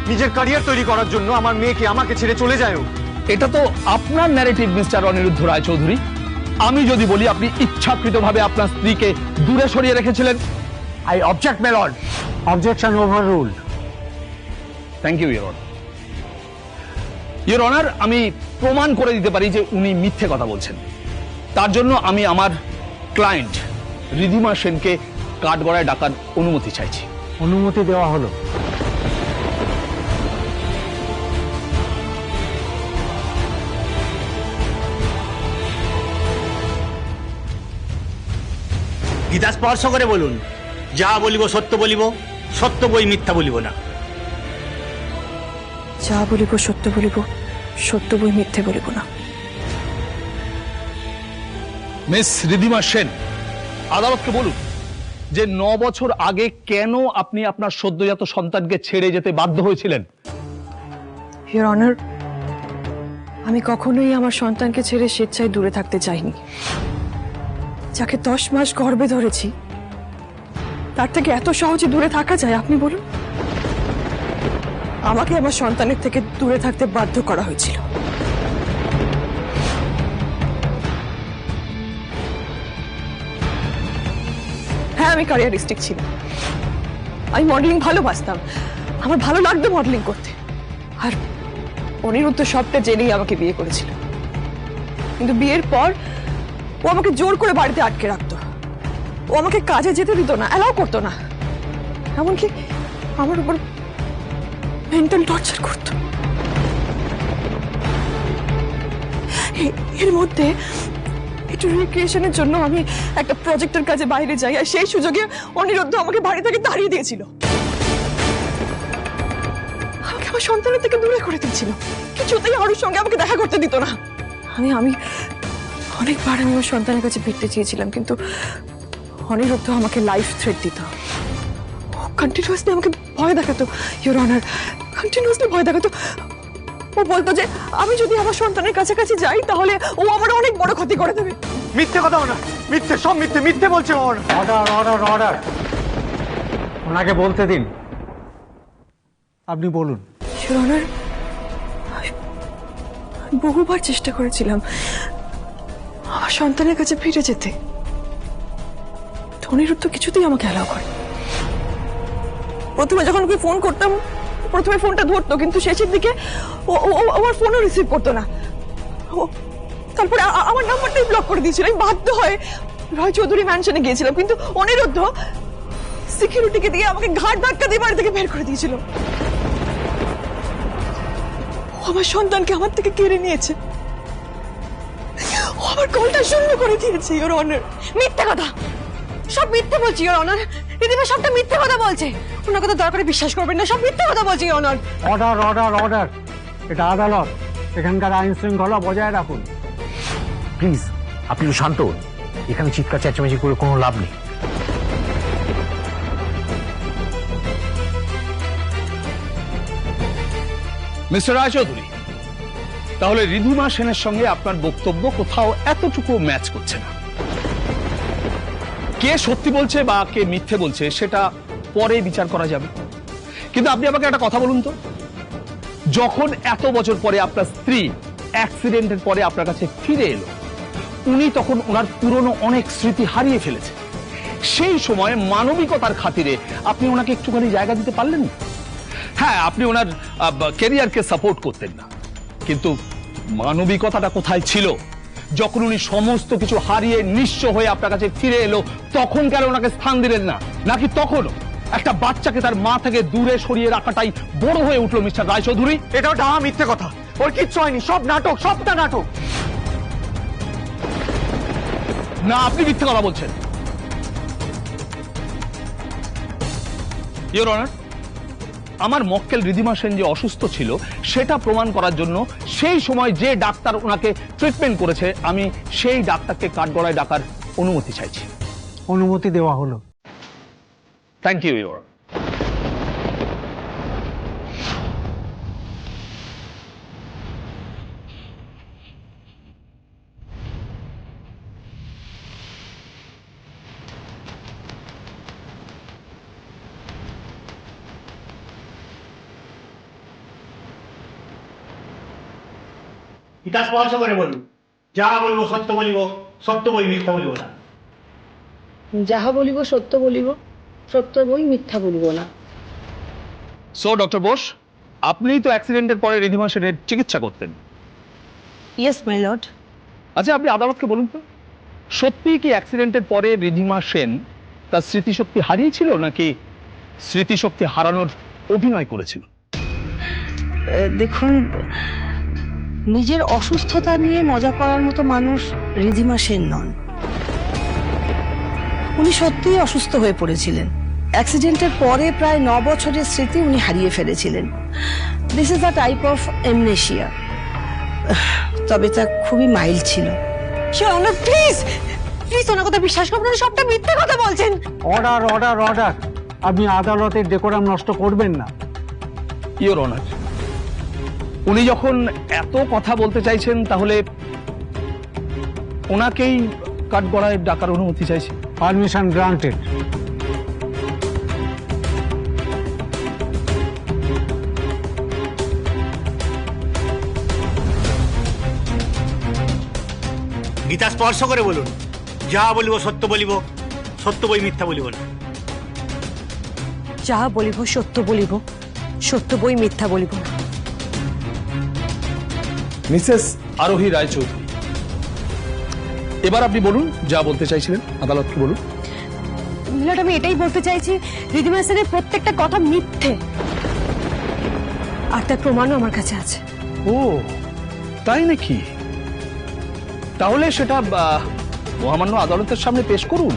[SPEAKER 2] নিজের ক্যারিয়ার তৈরি করার জন্য আমার মেয়েকে আমাকে ছেড়ে চলে যায় ও।
[SPEAKER 13] এটা তো আপনার ন্যারেটিভ মিস্টার অনিরুদ্ধ রায় চৌধুরী। আমি যদি বলি আপনি ইচ্ছাকৃতভাবে আপনার স্ত্রীকে দূরে সরিয়ে রেখেছিলেন, I object my lord.
[SPEAKER 12] Objection overruled.
[SPEAKER 13] Thank you your honour. Your honour, আমি প্রমাণ করে দিতে পারি যে উনি মিথ্যে কথা বলছেন। তার জন্য আমি আমার ক্লায়েন্ট রিধিমা সেনকে কাঠগড়ায় ডাকার অনুমতি চাইছি।
[SPEAKER 12] অনুমতি দেওয়া হলো।
[SPEAKER 15] গীতা স্পর্শ করে বলুন, যা বলিব সত্য বলিব, সত্য বই মিথ্যা বলিব না।
[SPEAKER 1] যা বলিব সত্য বলিব, সত্য বই মিথ্যে বলিব না।
[SPEAKER 13] মিস রিধিমা সেন, আদালতকে বলুন যে 9 বছর আগে কেন আপনি আপনার সদ্যজাত সন্তানকে ছেড়ে যেতে বাধ্য হয়েছিলেন?
[SPEAKER 1] ইওর অনার, আমি কখনোই আমার সন্তানকে ছেড়ে স্বেচ্ছায় দূরে থাকতে চাইনি। যাকে 10 মাস গর্ভে ধরেছি তার থেকে এত সহজে দূরে থাকা যায় আপনি বলুন? আমাকে আমার সন্তানের থেকে দূরে থাকতে বাধ্য করা হয়েছিল। হ্যাঁ, আমি ক্যারিয়ারিস্টিক ছিলাম, আমি মডেলিং ভালোবাসতাম, আমার ভালো লাগতো মডেলিং করতে। আর অনিরুদ্ধ সবটা জেনেই আমাকে বিয়ে করেছিল, কিন্তু বিয়ের পর ও আমাকে জোর করে বাড়িতে আটকে রাখতো। ও আমাকে কাজে যেতে দিত না, অ্যালাউ করতো না, এমনকি আমার উপর মেন্টাল টর্চার করত। এর মধ্যে একটু রিক্রিয়েশনের জন্য আমি একটা প্রজেক্টের কাজে বাইরে যাই, আর সেই সুযোগে অনিরুদ্ধ আমাকে বাড়ি থেকে তাড়িয়ে দিয়েছিল, আমাকে আমার সন্তানের থেকে দূরে করে দিয়েছিল, কিছুতেই আরুর সঙ্গে আমাকে দেখা করতে দিত না। আমি অনেকবার আমি আমার সন্তানের কাছে ফিরতে চেয়েছিলাম, কিন্তু অনিরুদ্ধ আমাকে লাইফ থ্রেট দিত। ও কন্টিনিউয়াসলি আমাকে ভয় দেখাতো, ইওর অনার, কন্টিনিউয়াসলি ভয় দেখাতো। ও বলতো যে আমি যদি আমার সন্তানের কাছাকাছি যাই তাহলে ও আমার অনেক বড় ক্ষতি করে দেবে।
[SPEAKER 2] মিথ্যে কথা না, মিথ্যে, সব মিথ্যে, মিথ্যে বলছে।
[SPEAKER 12] অর্ডার অর্ডার অর্ডার, ওনাকে বলতে দিন। আপনি বলুন।
[SPEAKER 1] ইওর অনার, বহুবার চেষ্টা করেছিলাম আমার সন্তানের কাছে ফিরে যেতে, অনিরুদ্ধ কিছুতেই আমাকে অ্যালাউ করে। প্রথমে যখন ওকে ফোন করতাম, প্রথমে ফোনটা ধরতো, কিন্তু শেষের দিকে ও আমার ফোনও রিসিভ করতো না। তারপরে আমার নাম্বারটাই ব্লক করে দিয়েছিল। আমি বাধ্য হয়ে রয় চৌধুরী ম্যানশনে গিয়েছিলাম, কিন্তু অনিরুদ্ধ সিকিউরিটিকে দিয়ে আমাকে ঘাট ধাক্কা দিয়ে বাড়ি থেকে বের করে দিয়েছিল। ও আমার সন্তানকে আমার থেকে কেড়ে নিয়েছে, ও আমার কলটা শূন্য করে দিয়েছে। ইওর অনার, মিথ্যে কথা, সব মিথ্যে বলছি ইওর অনার। রিধিমা সবটা মিথ্যে কথা বলছে, ওনার কথা দয়া করে বিশ্বাস করবেন না, সব মিথ্যে কথা বলছি your honour.
[SPEAKER 12] Order order order, এটা আদালত, এখানকার আইন শৃঙ্খলা বজায় রাখুন।
[SPEAKER 16] প্লিজ আপনি একটু শান্ত হন, এখানে চিৎকার চেঁচামেচি করে কোনো লাভ নেই।
[SPEAKER 13] মিস্টার রায়চৌধুরী, তাহলে রিধিমা সেনের সঙ্গে আপনার বক্তব্য কোথাও এতটুকু ম্যাচ করছে না। কে সত্যি বলছে বা কে মিথ্যে বলছে সেটা পরে বিচার করা যাবে, কিন্তু আপনি আমাকে একটা কথা বলুন তো, যখন এত বছর পরে আপনার স্ত্রী অ্যাক্সিডেন্টের পরে আপনার কাছে ফিরে এলো, উনি তখন ওনার পুরনো অনেক স্মৃতি হারিয়ে ফেলেছে। সেই সময় মানবিকতার খাতিরে আপনি ওনাকে একটুখানি জায়গা দিতে পারলেন না? হ্যাঁ, আপনি ওনার ক্যারিয়ারকে সাপোর্ট করতেন না, কিন্তু মানবিকতাটা কোথায় ছিল? যখন উনি সমস্ত কিছু হারিয়ে নিঃস্ব হয়ে আপনার কাছে ফিরে এলো, তখন কেন ওনাকে স্থান দিলেন না? নাকি তখনও একটা বাচ্চাকে তার মা থেকে দূরে সরিয়ে রাখাটাই বড় হয়ে উঠলো মিস্টার রায়চৌধুরী?
[SPEAKER 2] এটাও ডাহা মিথ্যে কথা। ওর কিচ্ছু হয়নি, সব নাটক, সবটা নাটক।
[SPEAKER 13] না, আপনি মিথ্যে কথা বলছেন। ইওর অনার, আমার মক্কেল রিধিমা সেন যে অসুস্থ ছিল সেটা প্রমাণ করার জন্য সেই সময় যে ডাক্তার ওনাকে ট্রিটমেন্ট করেছে, আমি সেই ডাক্তারকে কাঠগড়ায় ডাকার অনুমতি চাইছি।
[SPEAKER 12] অনুমতি দেওয়া হলো।
[SPEAKER 13] Thank you, your.
[SPEAKER 15] এটা স্পর্শ করে বলুন, যা বলবো সত্য বলিব, সত্য বই মিথ্যা বলিব না।
[SPEAKER 5] যাহা বলিব সত্য বলিব, সত্য বই মিথ্যা বলিব না।
[SPEAKER 13] সো ডক্টর বোস, আপনিই তো অ্যাক্সিডেন্টের পরে রিধিমা সেনের চিকিৎসা করতেন।
[SPEAKER 6] Yes my lord.
[SPEAKER 13] আচ্ছা, আপনি আদালতকে বলুন তো, সত্যি কি অ্যাক্সিডেন্টের পরে রিধিমা সেন তার স্মৃতিশক্তি হারিয়েছিল, নাকি স্মৃতিশক্তি হারানোর অভিনয় করেছিল?
[SPEAKER 5] দেখুন, নিজের অসুস্থতা নিয়ে মজা করার মতো মানুষ রিধিমা সেন নন। উনি সত্যিই অসুস্থ হয়ে পড়েছিলেন। অ্যাক্সিডেন্টের পরে প্রায় 9 বছরের স্মৃতি উনি হারিয়ে ফেলেছিলেন। This is a type of amnesia, তবে তা খুবই মাইল্ড ছিল।
[SPEAKER 6] প্লিজ প্লিজ ওনার কথা বিশ্বাস করবেন, সবটা মিথ্যে কথা বলছেন।
[SPEAKER 12] অর্ডার অর্ডার অর্ডার, আপনি আদালতের ডেকোরাম নষ্ট করবেন না।
[SPEAKER 13] ইওর অনার, উনি যখন এত কথা বলতে চাইছেন, তাহলে ওনাকেই কাঠগড়ায় ডাকার অনুমতি চাইছি।
[SPEAKER 12] Permission granted.
[SPEAKER 15] গীতা স্পর্শ করে বলুন, যা বলিব সত্য বলিব, সত্য বই মিথ্যা বলিব না।
[SPEAKER 6] যাহা বলিব সত্য বলিব, সত্য বই মিথ্যা বলিব না।
[SPEAKER 13] মিসেস আরোহী রায়চৌধুরী, এবার আপনি বলুন যা বলতে চাইছিলেন, আদালতকে বলুন।
[SPEAKER 6] মিলট, আমি এটাই বলতে চাইছি, রিধিমা সেনের প্রত্যেকটা কথা মিথ্যে, আর তার প্রমাণও আমার কাছে আছে।
[SPEAKER 13] ও তাই নাকি? তাহলে সেটা মহামান্য আদালতের সামনে পেশ করুন।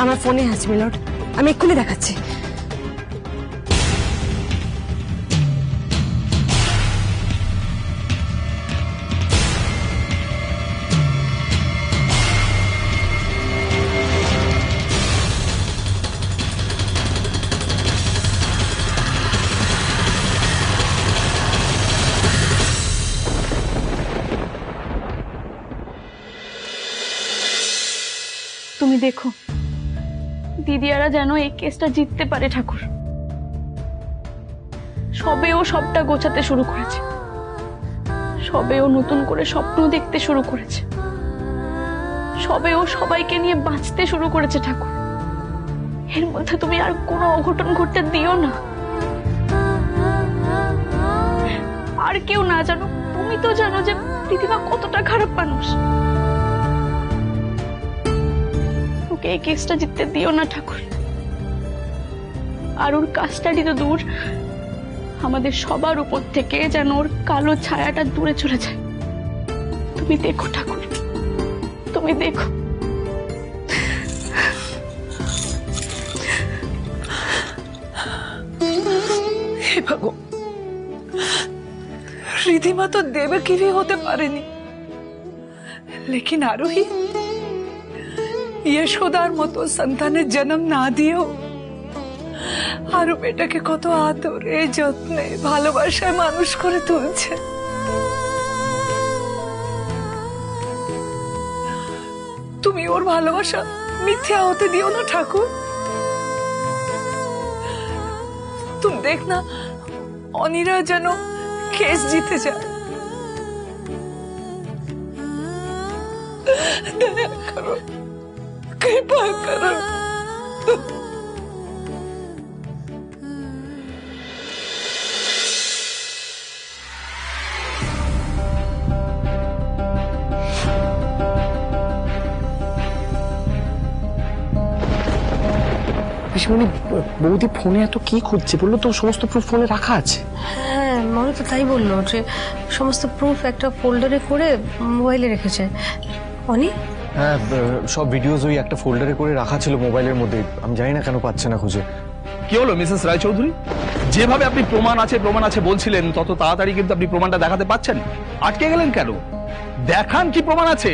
[SPEAKER 6] আমার ফোনে আছে মিলট, আমি এক্ষুনি দেখাচ্ছি।
[SPEAKER 17] তুমি দেখো দিদিয়ারা যেন এই কেসটা জিততে পারে ঠাকুর। সবে ও সবটা গোছাতে শুরু করেছে, সবে ও নতুন করে স্বপ্ন দেখতে শুরু করেছে, সবে ও সবাইকে নিয়ে বাঁচতে শুরু করেছে ঠাকুর। এর মধ্যে তুমি আর কোনো অঘটন ঘটতে দিও না। আর কেউ না জানো, তুমি তো জানো যে রিধিমা কতটা খারাপ মানুষ। ওকে এই কেসটা জিততে দিও না ঠাকুর। আর ওর কাস্টাডি তো দূর, আমাদের সবার উপর থেকে যেন ওর কালো ছায়াটা দূরে চলে যায়। তুমি দেখো ঠাকুর, তুমি দেখো।
[SPEAKER 10] হে ভগবান, রিধিমা তো देवकी भी होते पारेनी, लेकिन आरोही यशोदार मतो संतानेर जन्म ना दियो आरो बेटाके कत आदरे যত্নে ভালোবাসায় মানুষ করে তুলছে। তুমি ওর ভালোবাসা মিথ্যা হতে দিও না ঠাকুর। तुम देखना অনিরা যেন কেস জিতে যায়। দয়া করো
[SPEAKER 1] कृपा करो।
[SPEAKER 2] পিসিমণি, বৌদি ফোনে এত কি খুঁজছে বললো তো? সমস্ত প্রুফ ফোনে রাখা আছে।
[SPEAKER 7] হ্যাঁ মনে তো তাই বললো যে সমস্ত প্রুফ একটা ফোল্ডারে করে মোবাইলে রেখেছে। অনি
[SPEAKER 2] হ্যাঁ, সব ভিডিওস ওই একটা ফোল্ডারে করে রাখা ছিল মোবাইলের মধ্যে। আমি জানি না কেন পাচ্ছে না খুঁজে।
[SPEAKER 13] কি হলো মিসেস রায়চৌধুরী? যেভাবে আপনি প্রমাণ আছে বলছিলেন, তত তাড়াতাড়ি কিন্তু আপনি প্রমাণটা দেখাতে পাচ্ছেন। আটকে গেলেন কেন? দেখান কি প্রমাণ আছে।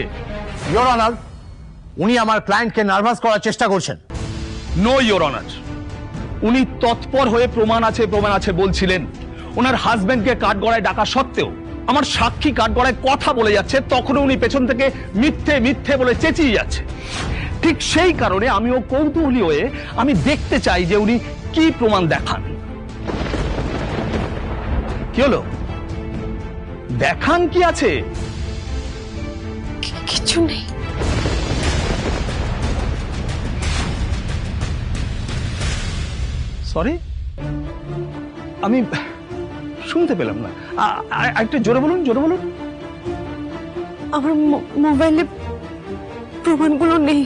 [SPEAKER 16] ইওর অনার, উনি আমার ক্লায়েন্টকে নার্ভাস করার চেষ্টা করছেন।
[SPEAKER 13] নো ইওর অনার, উনি তৎপর হয়ে প্রমাণ আছে বলছিলেন। ওনার হাজবেন্ডকে কাঠগড়ায় ডাকা সত্ত্বেও আমার সাক্ষী কাঠগড়ায় কথা বলে যাচ্ছে, তখন উনি পেছন থেকে মিথ্যে বলে চেঁচিয়ে যাচ্ছে। ঠিক সেই কারণে আমিও কৌতূহলী হয়ে আমি দেখতে চাই যে উনি কি প্রমাণ দেখান। কি হলো? দেখান কি আছে।
[SPEAKER 7] কিছু নেই।
[SPEAKER 13] সরি, আমি শুনতে পেলাম না। একটু জোরে বলুন, জোরে বলুন।
[SPEAKER 6] আমার মোবাইলে প্রমাণগুলো নেই।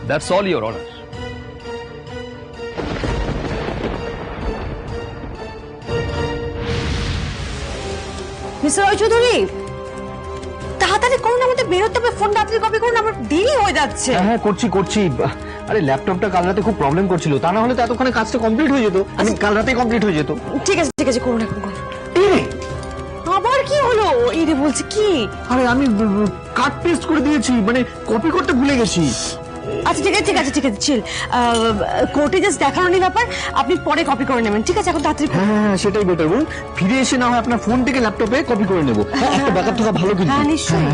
[SPEAKER 13] That's all, Your Honor.
[SPEAKER 6] Mr Raychaudhuri, তাড়াতাড়ি করুন, আমাদের বেরোতে হবে। ফোন তাড়াতাড়ি কপি করুন, আমার দেরি হয়ে যাচ্ছে।
[SPEAKER 2] হ্যাঁ করছি। আরে ল্যাপটপটা কাল রাতে খুব প্রবলেম করছিল, তা না হলে তো এতক্ষণে কাজটা কমপ্লিট হয়ে যেত। কাল রাতেই কমপ্লিট হয়ে যেত।
[SPEAKER 6] ঠিক আছে করুন, এখন করুন। আবার কি হলো? এই রে বলছি কি?
[SPEAKER 2] আরে আমি কাট পেস্ট করে দিয়েছি, মানে কপি করতে ভুলে গেছি।
[SPEAKER 6] আচ্ছা ঠিক আছে চিল। কোর্টে জাস্ট দেখানোর ব্যাপার, আপনি পরে কপি করে নেবেন। ঠিক আছে, এখন তাড়াতাড়ি।
[SPEAKER 2] হ্যাঁ সেটাই বেটার। বলুন, ফিরে এসে না হয় আপনার ফোন থেকে ল্যাপটপে কপি করে নেবো। একটা ব্যাকআপ থাকা ভালো কিন্তু।
[SPEAKER 6] হ্যাঁ নিশ্চয়ই।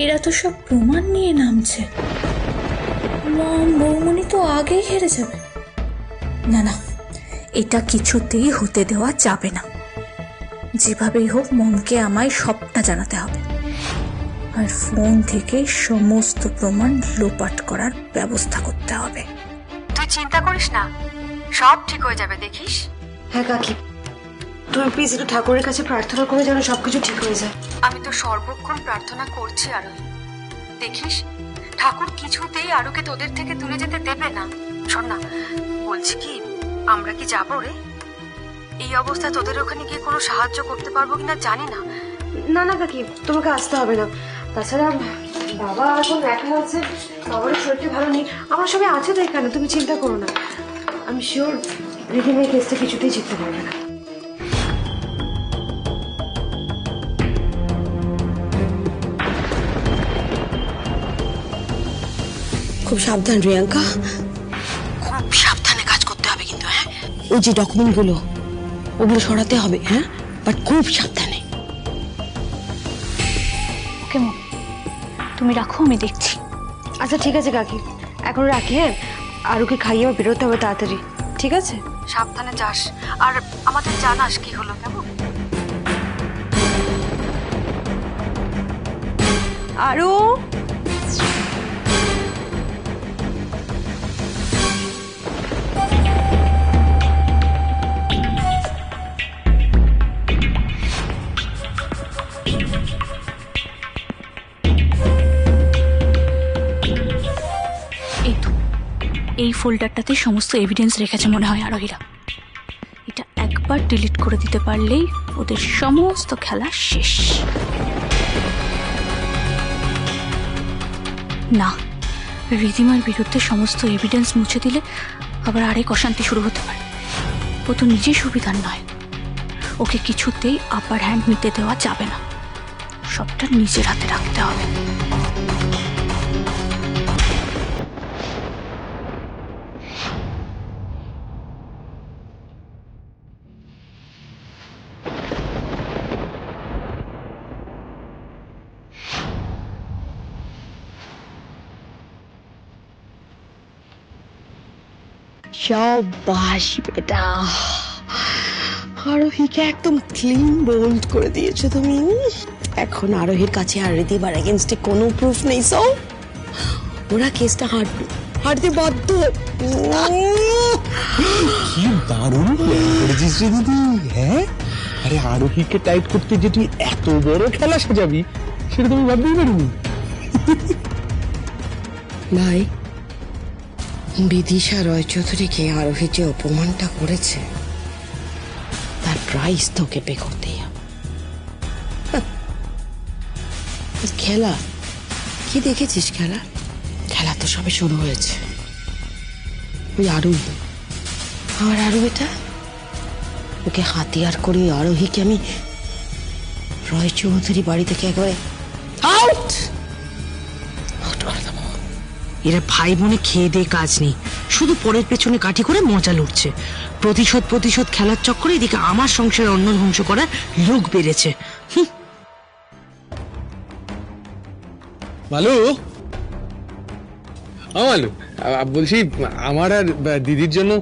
[SPEAKER 17] এরা তো সব প্রমাণ নিয়ে নামছে। মম বৌমনি তো আগেই হেরে যাবে। না, এটা কিছুতেই হতে দেওয়া যাবে না। যেভাবেই হোক মমকে আমায় সবটা জানাতে হবে, আর ফোন থেকে সমস্ত প্রমাণ লোপাট করার ব্যবস্থা করতে হবে।
[SPEAKER 6] তুই চিন্তা করিস না, সব ঠিক হয়ে যাবে, দেখিস। হ্যাঁ কাকি, তুই প্লিজ একটু ঠাকুরের কাছে প্রার্থনা করে যেন সবকিছু ঠিক হয়ে যায়। আমি তো সর্বক্ষণ প্রার্থনা করছি আরো, দেখিস ঠাকুর কিছুতেই আরোকে তোদের থেকে দূরে যেতে দেবে না। শোন না, বলছি কি, আমরা কি যাবো রে? এই অবস্থায় তোদের ওখানে গিয়ে কোনো সাহায্য করতে পারবো কিনা জানি না। না কাকি, তোমাকে আসতে হবে না। তাছাড়া বাবা এখন একা আছে, বাবার শরীরটা ভালো নেই। আমার সবাই আছে তো এখানে, তুমি চিন্তা করো না। আমি শিওর রিধিমের কেসটা কিছুতেই জিততে পারবে না।
[SPEAKER 5] খুব সাবধান রিয়াঙ্কা, খুব সাবধানে কাজ করতে হবে কিন্তু। হ্যাঁ, ওই যে ডকুমেন্টগুলো, ওগুলো সরাতে হবে। হ্যাঁ, বাট খুব সাবধানে।
[SPEAKER 17] ওকে মম, তুমি রাখো, আমি দেখছি।
[SPEAKER 6] আচ্ছা ঠিক আছে কাকি, এখন রাখি। হ্যাঁ, আরুকে খাইয়ে বেরোতে হবে তাড়াতাড়ি। ঠিক আছে, সাবধানে যাস, আর আমাদের জানাস কি হলো, কেমন? আরু,
[SPEAKER 17] এই ফোল্ডারটাতে সমস্ত এভিডেন্স রেখেছে মনে হয় আরোহীরা। এটা একবার ডিলিট করে দিতে পারলেই ওদের সমস্ত খেলা শেষ। না, রিধিমার বিরুদ্ধে সমস্ত এভিডেন্স মুছে দিলে আবার আরেক অশান্তি শুরু হতে পারে। ও তো নিজে সুবিধার নয়, ওকে কিছুতেই আপার হ্যান্ড নিতে দেওয়া যাবে না। সবটা নিজের হাতে রাখতে হবে।
[SPEAKER 5] शाबाश बेटा, আরোহীকে একদম ক্লিন বোল্ড করে দিয়েছো তুমি। এখন আরোহীর কাছে আর রিদিমার এগেনস্টে কোনো প্রুফ নেই, সো ওরা কেসটা হারতে বাধ্য।
[SPEAKER 11] কি দারুণ প্ল্যান করেছিস রে দিদি। হ্যাঁ, আরে আরোহীকে টাইট করতে যে তুই এত বড় খেলা সাজাবি সেটা তুমি ভাবতেই পারিনি।
[SPEAKER 5] ভাই, বিদিশা রয় চৌধুরীকে আরোহী যে অপমানটা করেছে তার প্রাইস তোকে পে করতেই হবে। খেলা কি দেখেছিস? খেলা তো সবে শুরু হয়েছে। ওই আরোহী, আমার আরোহীটা, ওকে হাতিয়ার করে আরোহীকে আমি রয় চৌধুরী বাড়ি থেকে একবারে আউট করে দেবো।
[SPEAKER 18] এরা ভাই বোনে খেয়ে দিয়ে কাজ নেই, শুধু পরের পেছনে কাঠি করে মজা লুটছে। প্রতিশোধ খেলার চক্করে এদিকে আমার সংসারে অন্ন ধ্বংস করার লোক বেড়েছে।
[SPEAKER 11] মালু, মালু বলছি, আমার আর দিদির জন্য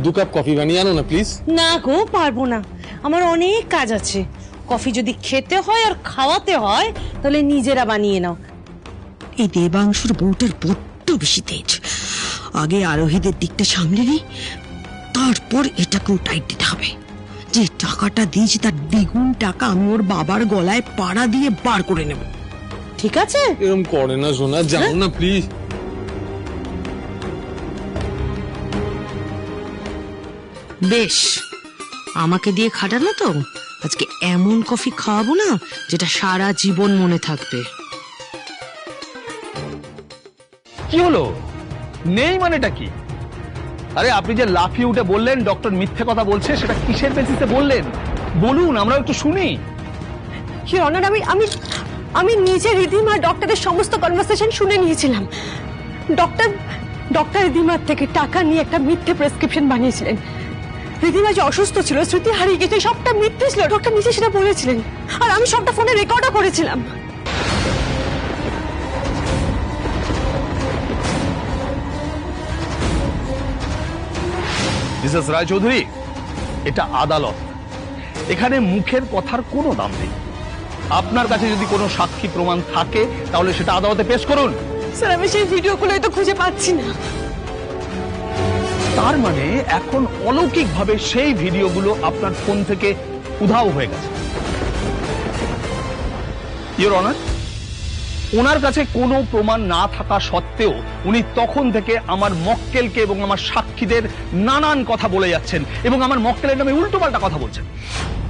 [SPEAKER 11] 2 কাপ কফি বানিয়ে আনো না প্লিজ।
[SPEAKER 6] না গো, পারবো না, আমার অনেক কাজ আছে। কফি যদি খেতে হয় আর খাওয়াতে হয় তাহলে নিজেরা বানিয়ে নাও।
[SPEAKER 18] এই দেবাংশুর বউটার বড্ড বেশি তেজ। আগে আরোহীদের দিকটা সামলে নি, তারপর এটাকেও টাইট দিতে হবে। যে টাকাটা দিয়েছি তার দ্বিগুণ টাকা আমি ওর বাবার গলায় পাড়া দিয়ে বার করে নেব, ঠিক আছে?
[SPEAKER 11] এরকম করে না সোনা, যাও না প্লিজ।
[SPEAKER 18] বেশ, আমাকে দিয়ে খাটানো তো, আজকে এমন কফি খাওয়াবো না যেটা সারা জীবন মনে থাকবে।
[SPEAKER 13] কি হলো? নেই মানেটা কি? আরে আপনি যে লাফিয়ে উঠে বললেন ডক্টর মিথ্যে কথা বলছে, সেটা কিসের বেসিসে বললেন বলুন, আমরা একটু শুনি।
[SPEAKER 6] কি অনার, আমি নিজে রিদিমা ডক্টরের সমস্ত কনভারসেশন শুনে নিয়েছিলাম। ডক্টর রিদিমার থেকে টাকা নিয়ে একটা মিথ্যে প্রেসক্রিপশন বানিয়েছিলেন। রিদিমা যে অসুস্থ ছিল, স্মৃতি হারিয়ে গেছে, সবটা মিথ্যে ছিল, ডক্টর নিজে সেটা বলেছিলেন। আর আমি সবটা ফোনে রেকর্ডও করেছিলাম।
[SPEAKER 13] মিসেস রায়চৌধুরী, এটা আদালত, এখানে মুখের কথার কোনো দাম নেই। আপনার কাছে যদি কোনো সাক্ষী প্রমাণ থাকে তাহলে সেটা আদালতে পেশ করুন।
[SPEAKER 6] স্যার, আমি সেই ভিডিওগুলোই তো খুঁজে পাচ্ছি না।
[SPEAKER 13] তার মানে এখন অলৌকিকভাবে সেই ভিডিওগুলো আপনার ফোন থেকে উধাও হয়ে গেছে। ইওর অনার, ওনার কাছে কোনো প্রমাণ না থাকা সত্ত্বেও উনি তখন থেকে আমার মক্কেলকে এবং আমার সাক্ষীদের নানান কথা বলে যাচ্ছেন এবং আমার মক্কেলের নামে উল্টোপাল্টা কথা বলছেন।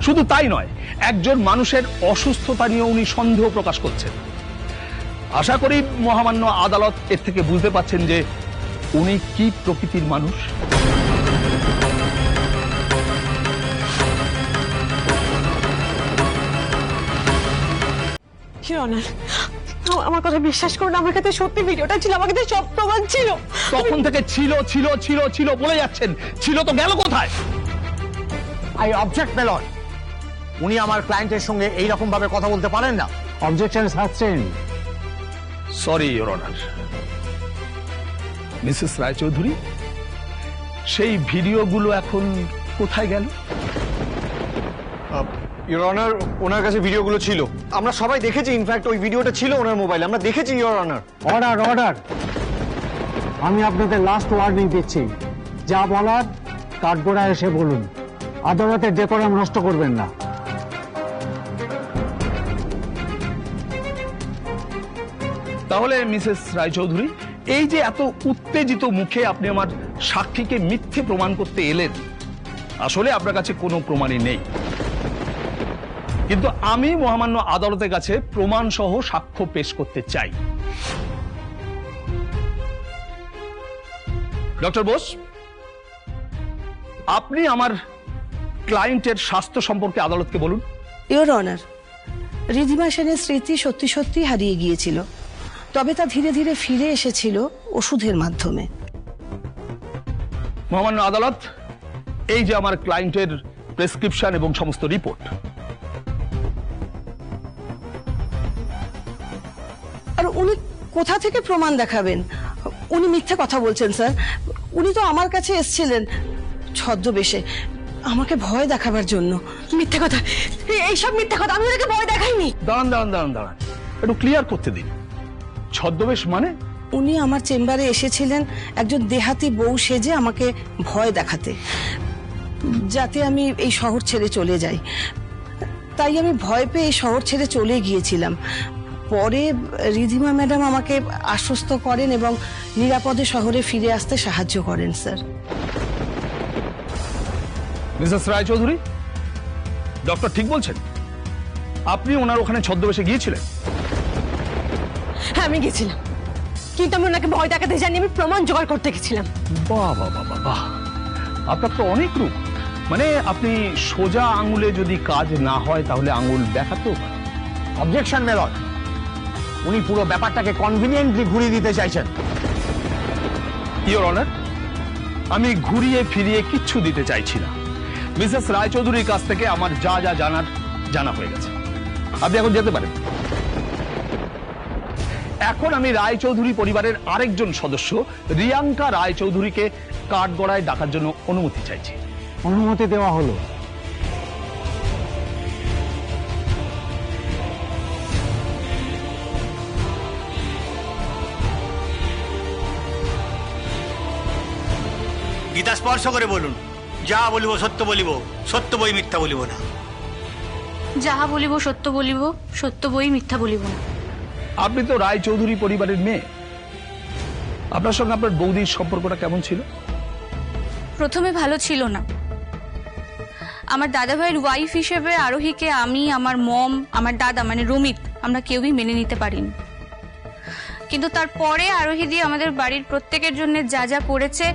[SPEAKER 13] শুধু তাই নয়, একজন মানুষের অসুস্থতা নিয়ে উনি সন্দেহ প্রকাশ করছেন। আশা করি মহামান্য আদালত এর থেকে বুঝতে পারছেন যে উনি কি প্রকৃতির মানুষ।
[SPEAKER 6] আমার কথা বিশ্বাস করুন, আমার কাছে সত্যি ভিডিওটা ছিল, আমার কাছে সব প্রমাণ ছিল।
[SPEAKER 13] তখন থেকে ছিল ছিল ছিল ছিল বলে যাচ্ছেন, ছিল তো গেল কোথায়?
[SPEAKER 16] আই অবজেক্ট মাই লর্ড, উনি আমার ক্লায়েন্টের সঙ্গে এইরকম ভাবে কথা বলতে পারেন না।
[SPEAKER 12] Objection sustain.
[SPEAKER 13] Sorry your honour. Mrs Roychowdhury, সেই ভিডিওগুলো এখন কোথায় গেল?
[SPEAKER 2] ইওর অনার, ওনার কাছে ভিডিওগুলো ছিল, আমরা সবাই দেখেছি। ইনফ্যাক্ট ওই ভিডিওটা ছিল ওনার মোবাইলে, আমরা দেখেছি ইওর অনার।
[SPEAKER 12] অর্ডার, আমি আপনাদের লাস্ট ওয়ার্নিং দিচ্ছি, যা বলার কাঠগোড়ায় এসে বলুন, আদালতের ডেকোরাম নষ্ট করবেন না।
[SPEAKER 13] তাহলে মিসেস রায়চৌধুরী, এই যে এত উত্তেজিত মুখে আপনি আমার সাক্ষীকে মিথ্যে প্রমাণ করতে এলেন, আসলে আপনার কাছে কোনো প্রমাণই নেই। কিন্তু আমি মহামান্য আদালতের কাছে প্রমাণ সহ সাক্ষ্য পেশ করতে চাই। ডক্টর বোস, আপনি আমার ক্লায়েন্টের স্বাস্থ্য সম্পর্কে আদালতকে বলুন।
[SPEAKER 19] ইওর অনার, রিধিমা সেনের স্মৃতি সত্যি সত্যি হারিয়ে গিয়েছিল, তবে তা ধীরে ধীরে ফিরে এসেছিল ওষুধের মাধ্যমে।
[SPEAKER 13] মহামান্য আদালত, এই যে আমার ক্লায়েন্টের প্রেসক্রিপশন এবং সমস্ত রিপোর্ট।
[SPEAKER 19] আর উনি কোথা থেকে প্রমাণ দেখাবেন? উনি মিথ্যে কথা বলছেন স্যার। উনি তো আমার কাছে এসেছিলেন ছদ্মবেশে, আমাকে ভয় দেখাবার জন্য।
[SPEAKER 6] মিথ্যে কথা, এইসব মিথ্যে কথা, আমি ওনাকে ভয় দেখাইনি।
[SPEAKER 13] দাঁড়ান, একটু ক্লিয়ার করতে দিন। ছদ্মবেশ মানে?
[SPEAKER 19] উনি আমার চেম্বারে এসেছিলেন একজন দেহাতি বউ সেজে আমাকে ভয় দেখাতে, যাতে আমি এই শহর ছেড়ে চলে যাই। তাই আমি ভয় পেয়ে এই শহর ছেড়ে চলে গিয়েছিলাম। পরে রিধিমা ম্যাডাম আমাকে আশ্বস্ত করেন এবং নিরাপদে শহরে ফিরে আসতে সাহায্য করেন স্যার।
[SPEAKER 13] মিসেস রায়চৌধুরী, ডক্টর ঠিক বলছেন? আপনি ওনার ওখানে ছদ্মবেশে গিয়েছিলেন?
[SPEAKER 6] হ্যাঁ, আমি গেছিলাম, কিন্তু আমি ওনাকে ভয় দেখাতে জানি, আমি প্রমাণ জোগাড় করতে গেছিলাম।
[SPEAKER 13] বাহ, আপনার তো অনেক রূপ। মানে আপনি সোজা আঙুলে যদি কাজ না হয় তাহলে আঙুল দেখাতেও পারেন।
[SPEAKER 16] অবজেকশন মেলন, উনি পুরো ব্যাপারটাকে কনভিনিয়েন্টলি ঘুরিয়ে দিতে চাইছেন।
[SPEAKER 13] ইওর অনার, আমি ঘুরিয়ে ফিরিয়ে কিচ্ছু দিতে চাইছি না। মিসেস রায়চৌধুরীর কাছ থেকে আমার যা যা জানা হয়ে গেছে। আপনি এখন যেতে পারেন। এখন আমি রায়চৌধুরী পরিবারের আরেকজন সদস্য রিয়াঙ্কা রায়চৌধুরীকে কাঠগড়ায় ডাকার জন্য অনুমতি চাইছি।
[SPEAKER 12] অনুমতি দেওয়া হলো।
[SPEAKER 15] গীতা স্পর্শ করে বলুন, যা বলিব সত্য বলিব, সত্য বই মিথ্যা বলিব না।
[SPEAKER 17] যাহা বলিব সত্য বলিব, সত্য বই মিথ্যা বলিব না।
[SPEAKER 13] আপনি তো রায়চৌধুরী পরিবারের মেয়ে, আপনার সঙ্গে আপনার বৌদির সম্পর্কটা কেমন ছিল?
[SPEAKER 17] প্রথমে ভালো ছিল না। আমার দাদা ভাইয়ের ওয়াইফ হিসেবে আরোহীকে আমি, আমার মম, আমার দাদা মানে রমিত, আমরা কেউই মেনে নিতে পারিনি। কিন্তু তারপরে আরোহী দিয়ে আমাদের বাড়ির প্রত্যেকের জন্য যা যা করেছে,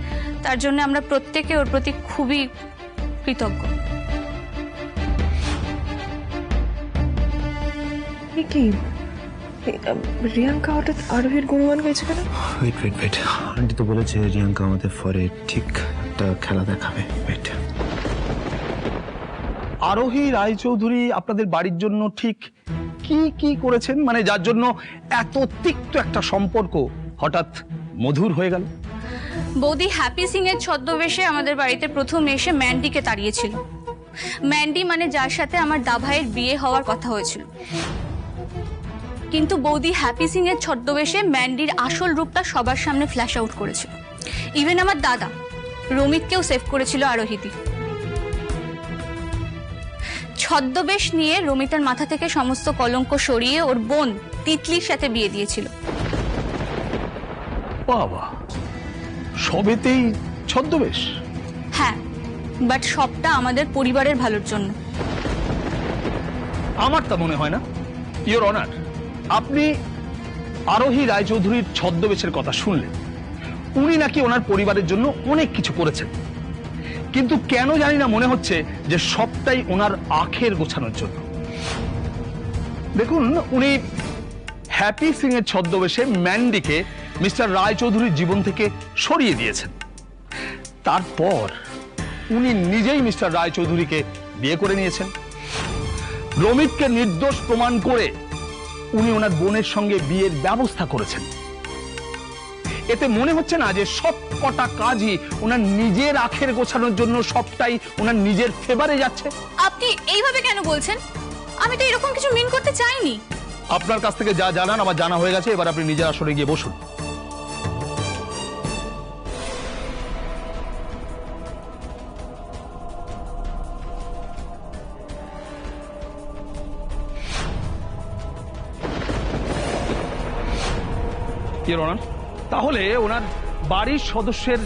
[SPEAKER 17] তার জন্য আমরা প্রত্যেকে ওর প্রতি খুবই কৃতজ্ঞ।
[SPEAKER 1] কি রিয়াঙ্কা হঠাৎ আরোহীর গুণগান গাইছে কেন?
[SPEAKER 14] ওয়েট, আন্টি তো বলেছে রিয়াঙ্কা আমাদের পরে ঠিক একটা খেলা দেখাবে। ওয়েট,
[SPEAKER 13] আরোহী রায়চৌধুরী আপনাদের বাড়ির জন্য ঠিক কি করেছেন, মানে যার জন্য এত তিক্ত একটা সম্পর্ক হঠাৎ মধুর হয়ে গেল?
[SPEAKER 17] বৌদি হ্যাপি সিং এর ছদ্মবেশে আমাদের বাড়িতে প্রথম এসে ম্যান্ডিকে তাড়িয়েছিল। ম্যান্ডি মানে যার সাথে আমার দাভাইয়ের বিয়ে হওয়ার কথা হয়েছিল। কিন্তু বৌদি হ্যাপি সিং এর ছদ্মবেশে ম্যান্ডির আসল রূপটা সবার সামনে ফ্ল্যাশ আউট করেছিল। ইভেন আমার দাদা রমিতকেও সেভ করেছিল আরোহিতি। ছদ্মবেশ নিয়ে রমিতার মাথা থেকে সমস্ত কলঙ্ক সরিয়ে ওর বোন তিতলির সাথে বিয়ে দিয়েছিল।
[SPEAKER 13] বাবা, সবেতেই ছদ্মবেশ?
[SPEAKER 17] হ্যাঁ, বাট সবটা আমাদের পরিবারের ভালোর জন্য।
[SPEAKER 13] আমার তা মনে হয় না। ইওর অনার, আপনি আরোহী রায়চৌধুরীর ছদ্মবেশের কথা শুনলেন। উনি নাকি ওনার পরিবারের জন্য অনেক কিছু করেছেন, কিন্তু কেন জানি না মনে হচ্ছে যে সবটাই ওনার আখের গোছানোর জন্য। দেখুন, উনি হ্যাপি সিং এর ছদ্মবেশে ম্যান্ডিকে মিস্টার রায়চৌধুরীর জীবন থেকে সরিয়ে দিয়েছেন। তারপর উনি নিজেই মিস্টার রায়চৌধুরীকে বিয়ে করে নিয়েছেন। রমিতকে নির্দোষ প্রমাণ করে উনি ওনার বোনের সঙ্গে বিয়ের ব্যবস্থা করেছেন। এতে মনে হচ্ছে না যে সব কটা কাজই ওনার নিজের আখের গোছানোর জন্য, সবটাই ওনার নিজের ফেভারে যাচ্ছে?
[SPEAKER 17] আপনি এইভাবে কেন বলছেন? আমি তো এরকম কিছু মিন করতে চাইনি।
[SPEAKER 13] আপনার কাছ থেকে যা জানান আমার জানা হয়ে গেছে। এবার আপনি নিজের আসরে গিয়ে বসুন। তাহলে ওনার বাড়ির সদস্যের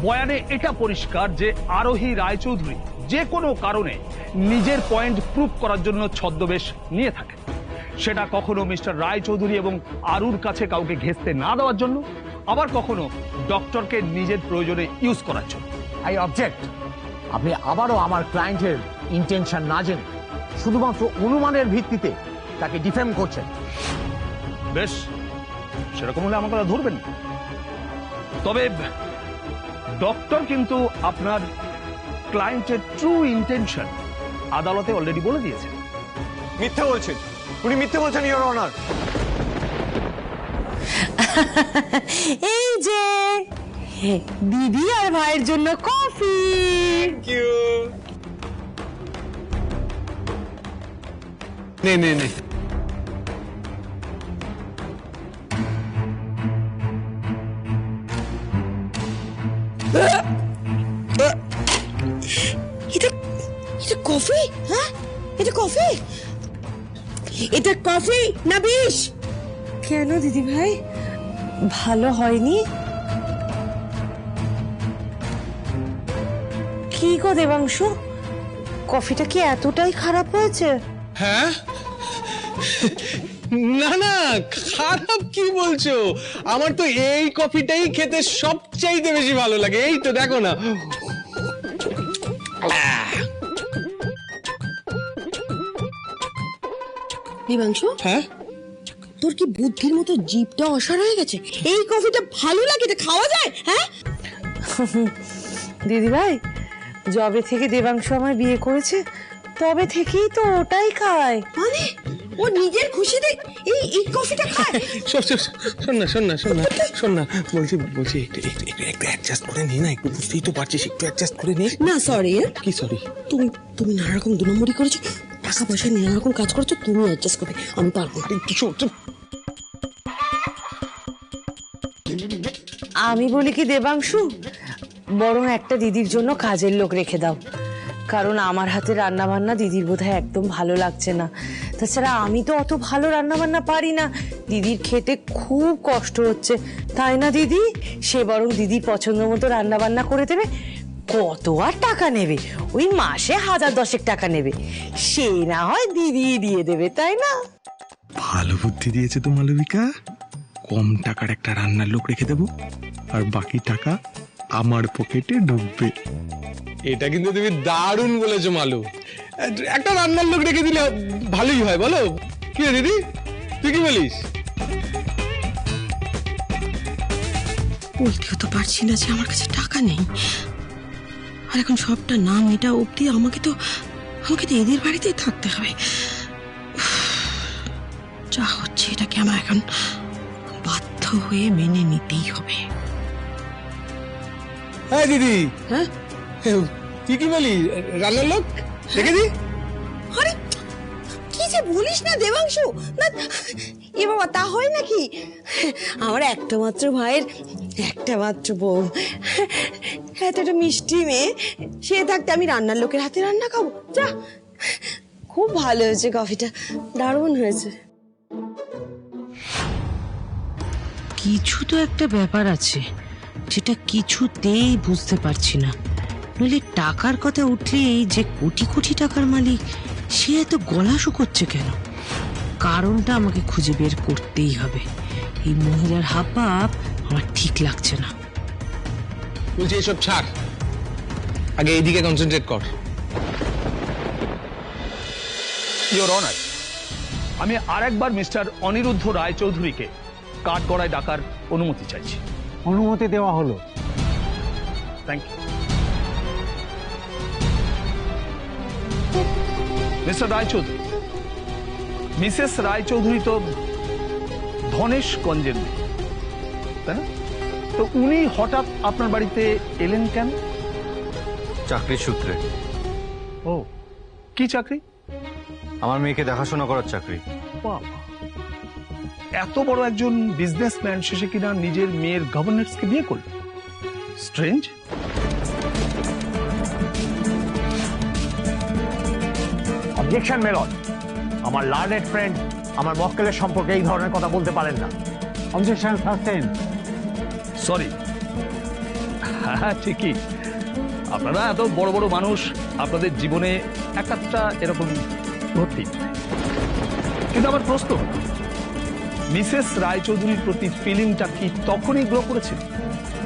[SPEAKER 13] বয়ানে এটা পরিষ্কার যে আরোহী রায়চৌধুরী যে কোনো কারণে নিজের পয়েন্ট প্রুভ করার জন্য ছদ্মবেশ নিয়ে থাকে। সেটা কখনো মিস্টার রায়চৌধুরী এবং আরুর কাছে কাউকে ঘেঁষতে না দেওয়ার জন্য, আবার কখনো ডক্টরকে নিজের প্রয়োজনে ইউজ করার জন্য।
[SPEAKER 16] I object. আপনি আবারও আমার ক্লায়েন্টের ইন্টেনশন না জেনে শুধুমাত্র অনুমানের ভিত্তিতে তাকে ডিফেম করছেন।
[SPEAKER 13] বেশ, সেরকম হলে আমার কথা ধরবেন। তবে ডক্টর কিন্তু আপনার ক্লায়েন্টের ট্রু ইন্টেনশন আদালতে অলরেডি বলে দিয়েছে।
[SPEAKER 2] মিথ্যা বলছেন, উনি মিথ্যে বলছেন ইওর অনার।
[SPEAKER 6] এই যে দিদি আর ভাইয়ের জন্য কফি।
[SPEAKER 2] Thank you.
[SPEAKER 11] নে নে নে
[SPEAKER 18] এটা এটা কফি? হ্যাঁ, এটা কফি? এটা কফি না বিষ?
[SPEAKER 6] কেন দিদি ভাই, ভালো হয়নি? কি গো দেবাংশু, কফিটা কি এতটাই খারাপ হয়েছে?
[SPEAKER 11] হ্যাঁ, না না, খারাপ কি বলছো? আমার তো এই কফিটাই খেতে সবচাইতে বেশি ভালো লাগে। এই তো দেখো না।
[SPEAKER 18] দেবাংশু,
[SPEAKER 11] হ্যাঁ,
[SPEAKER 18] তোর কি বুদ্ধির মতো জিভটা অসার হয়ে গেছে? এই কফিটা ভালো লাগে, এটা খাওয়া যায়? হ্যাঁ
[SPEAKER 6] দিদি ভাই, যবে থেকে দেবাংশু আমায় বিয়ে করেছে তবে থেকেই তো ওটাই খায়।
[SPEAKER 18] মানে ও নিজের খুশিতে এই এই কফিটা খায়?
[SPEAKER 11] শোন না শোন না শোন না শোন না, বলছি একটু অ্যাডজাস্ট করে নি না, একটু বুঝতেই তো পারছিস, একটু অ্যাডজাস্ট করে নি
[SPEAKER 18] না। সরি।
[SPEAKER 11] কি সরি?
[SPEAKER 18] তুমি নানা রকম দু নম্বরই করেছো, টাকা পয়সা নিয়ে নানা রকম কাজ করছো, তুমি অ্যাডজাস্ট করবে, আমি পারবো না।
[SPEAKER 6] আমি বলি কি দেবাংশু, বরং একটা দিদির জন্য কাজের লোক রেখে দাও, কারণ আমার হাতে রান্না বান্না দিদির বোধহয় একদম ভালো লাগছে না। তাছাড়া আমি তো অত ভালো রান্না বান্না পারি না, দিদির খেতে খুব কষ্ট হচ্ছে, তাই না দিদি? সে বরং দিদির পছন্দ মতো রান্না বান্না করে দেবে। কত আর টাকা নেবে? ওই মাসে 1000-10 টাকা নেবে, সে না হয় দিদি দিয়ে দেবে, তাই না?
[SPEAKER 11] ভালো বুদ্ধি দিয়েছে তো মালবিকা। কম টাকার একটা রান্নার লোক রেখে দেবো, আর বাকি টাকা আমার পকেটে ঢুকবে। এটা কিন্তু তুমি দারুণ বলেছো মালু। একটা রান্নার লোক রেখে দিলে ভালোই হয়, বলো কি রে দিদি, তুই কি বলিস?
[SPEAKER 18] বলতেও তো পারছি না যে আমার কাছে টাকা নেই, আর এখন সবটা নাম এটা অবধি আমাকে তো এদের বাড়িতেই থাকতে হবে। যা হচ্ছে এটাকে আমার এখন বাধ্য হয়ে মেনে নিতেই হবে।
[SPEAKER 11] হ্যাঁ দিদি,
[SPEAKER 18] হ্যাঁ
[SPEAKER 11] তুই কি বলি, রান্নার লোক রেখে দি?
[SPEAKER 18] আরে কি যে বলিস না দেবাংশু, না এ বাবা, তা হয় নাকি? আমার একটা মাত্র ভাইয়ের একটা মাত্র বউ, এতটা মিষ্টি মেয়ে, সে থাকতে আমি রান্নার লোকের হাতে রান্না খাবো? যা, খুব ভালো হয়েছে কফিটা, দারুণ হয়েছে।
[SPEAKER 6] কিছু তো একটা ব্যাপার আছে যেটা কিছুতেই বুঝতে পারছি না, নইলে টাকার কথা উঠলেই যে কোটি কোটি টাকার মালিক সে এত গলা শুকোচ্ছে কেন? কারণটা আমাকে খুঁজে বের করতেই হবে। এই মহিলার হাবভাব আমার ঠিক লাগছে না।
[SPEAKER 11] বলছি এসব ছাড়, আগে এইদিকে কনসেন্ট্রেট কর।
[SPEAKER 13] ইওর অনার, আমি আরেকবার মিস্টার অনিরুদ্ধ রায়চৌধুরীকে কাঠগড়ায় ডাকার অনুমতি চাইছি।
[SPEAKER 12] অনুমতি দেওয়া হলো।
[SPEAKER 13] Thank you. Mr Raychaudhuri, Mrs Raychaudhuri তো ধনেশগঞ্জের মেয়ে, তাই না? তো উনি হঠাৎ আপনার বাড়িতে এলেন কেন?
[SPEAKER 2] চাকরির সূত্রে।
[SPEAKER 13] ও, কি চাকরি?
[SPEAKER 2] আমার মেয়েকে দেখাশোনা করার চাকরি।
[SPEAKER 13] বাবা, এত বড় একজন বিজনেসম্যান শেষে কিনা নিজের মেয়ের গভর্নেন্সকে বিয়ে করলেন, স্ট্রেঞ্জ।
[SPEAKER 16] অবজেকশন মেলন, আমার লার্নেড ফ্রেন্ড আমার মক্কেলের সম্পর্কে এই ধরনের কথা বলতে পারেন না।
[SPEAKER 12] Objection sustain.
[SPEAKER 13] সরি। হ্যাঁ ঠিকই, আপনারা এত বড় বড় মানুষ, আপনাদের জীবনে একটা এরকম ঘটতেই পারে। কিন্তু আমার প্রশ্ন, মিসেস রায়চৌধুরীর প্রতি ফিলিংটা কি তখনই গ্রো করেছিল?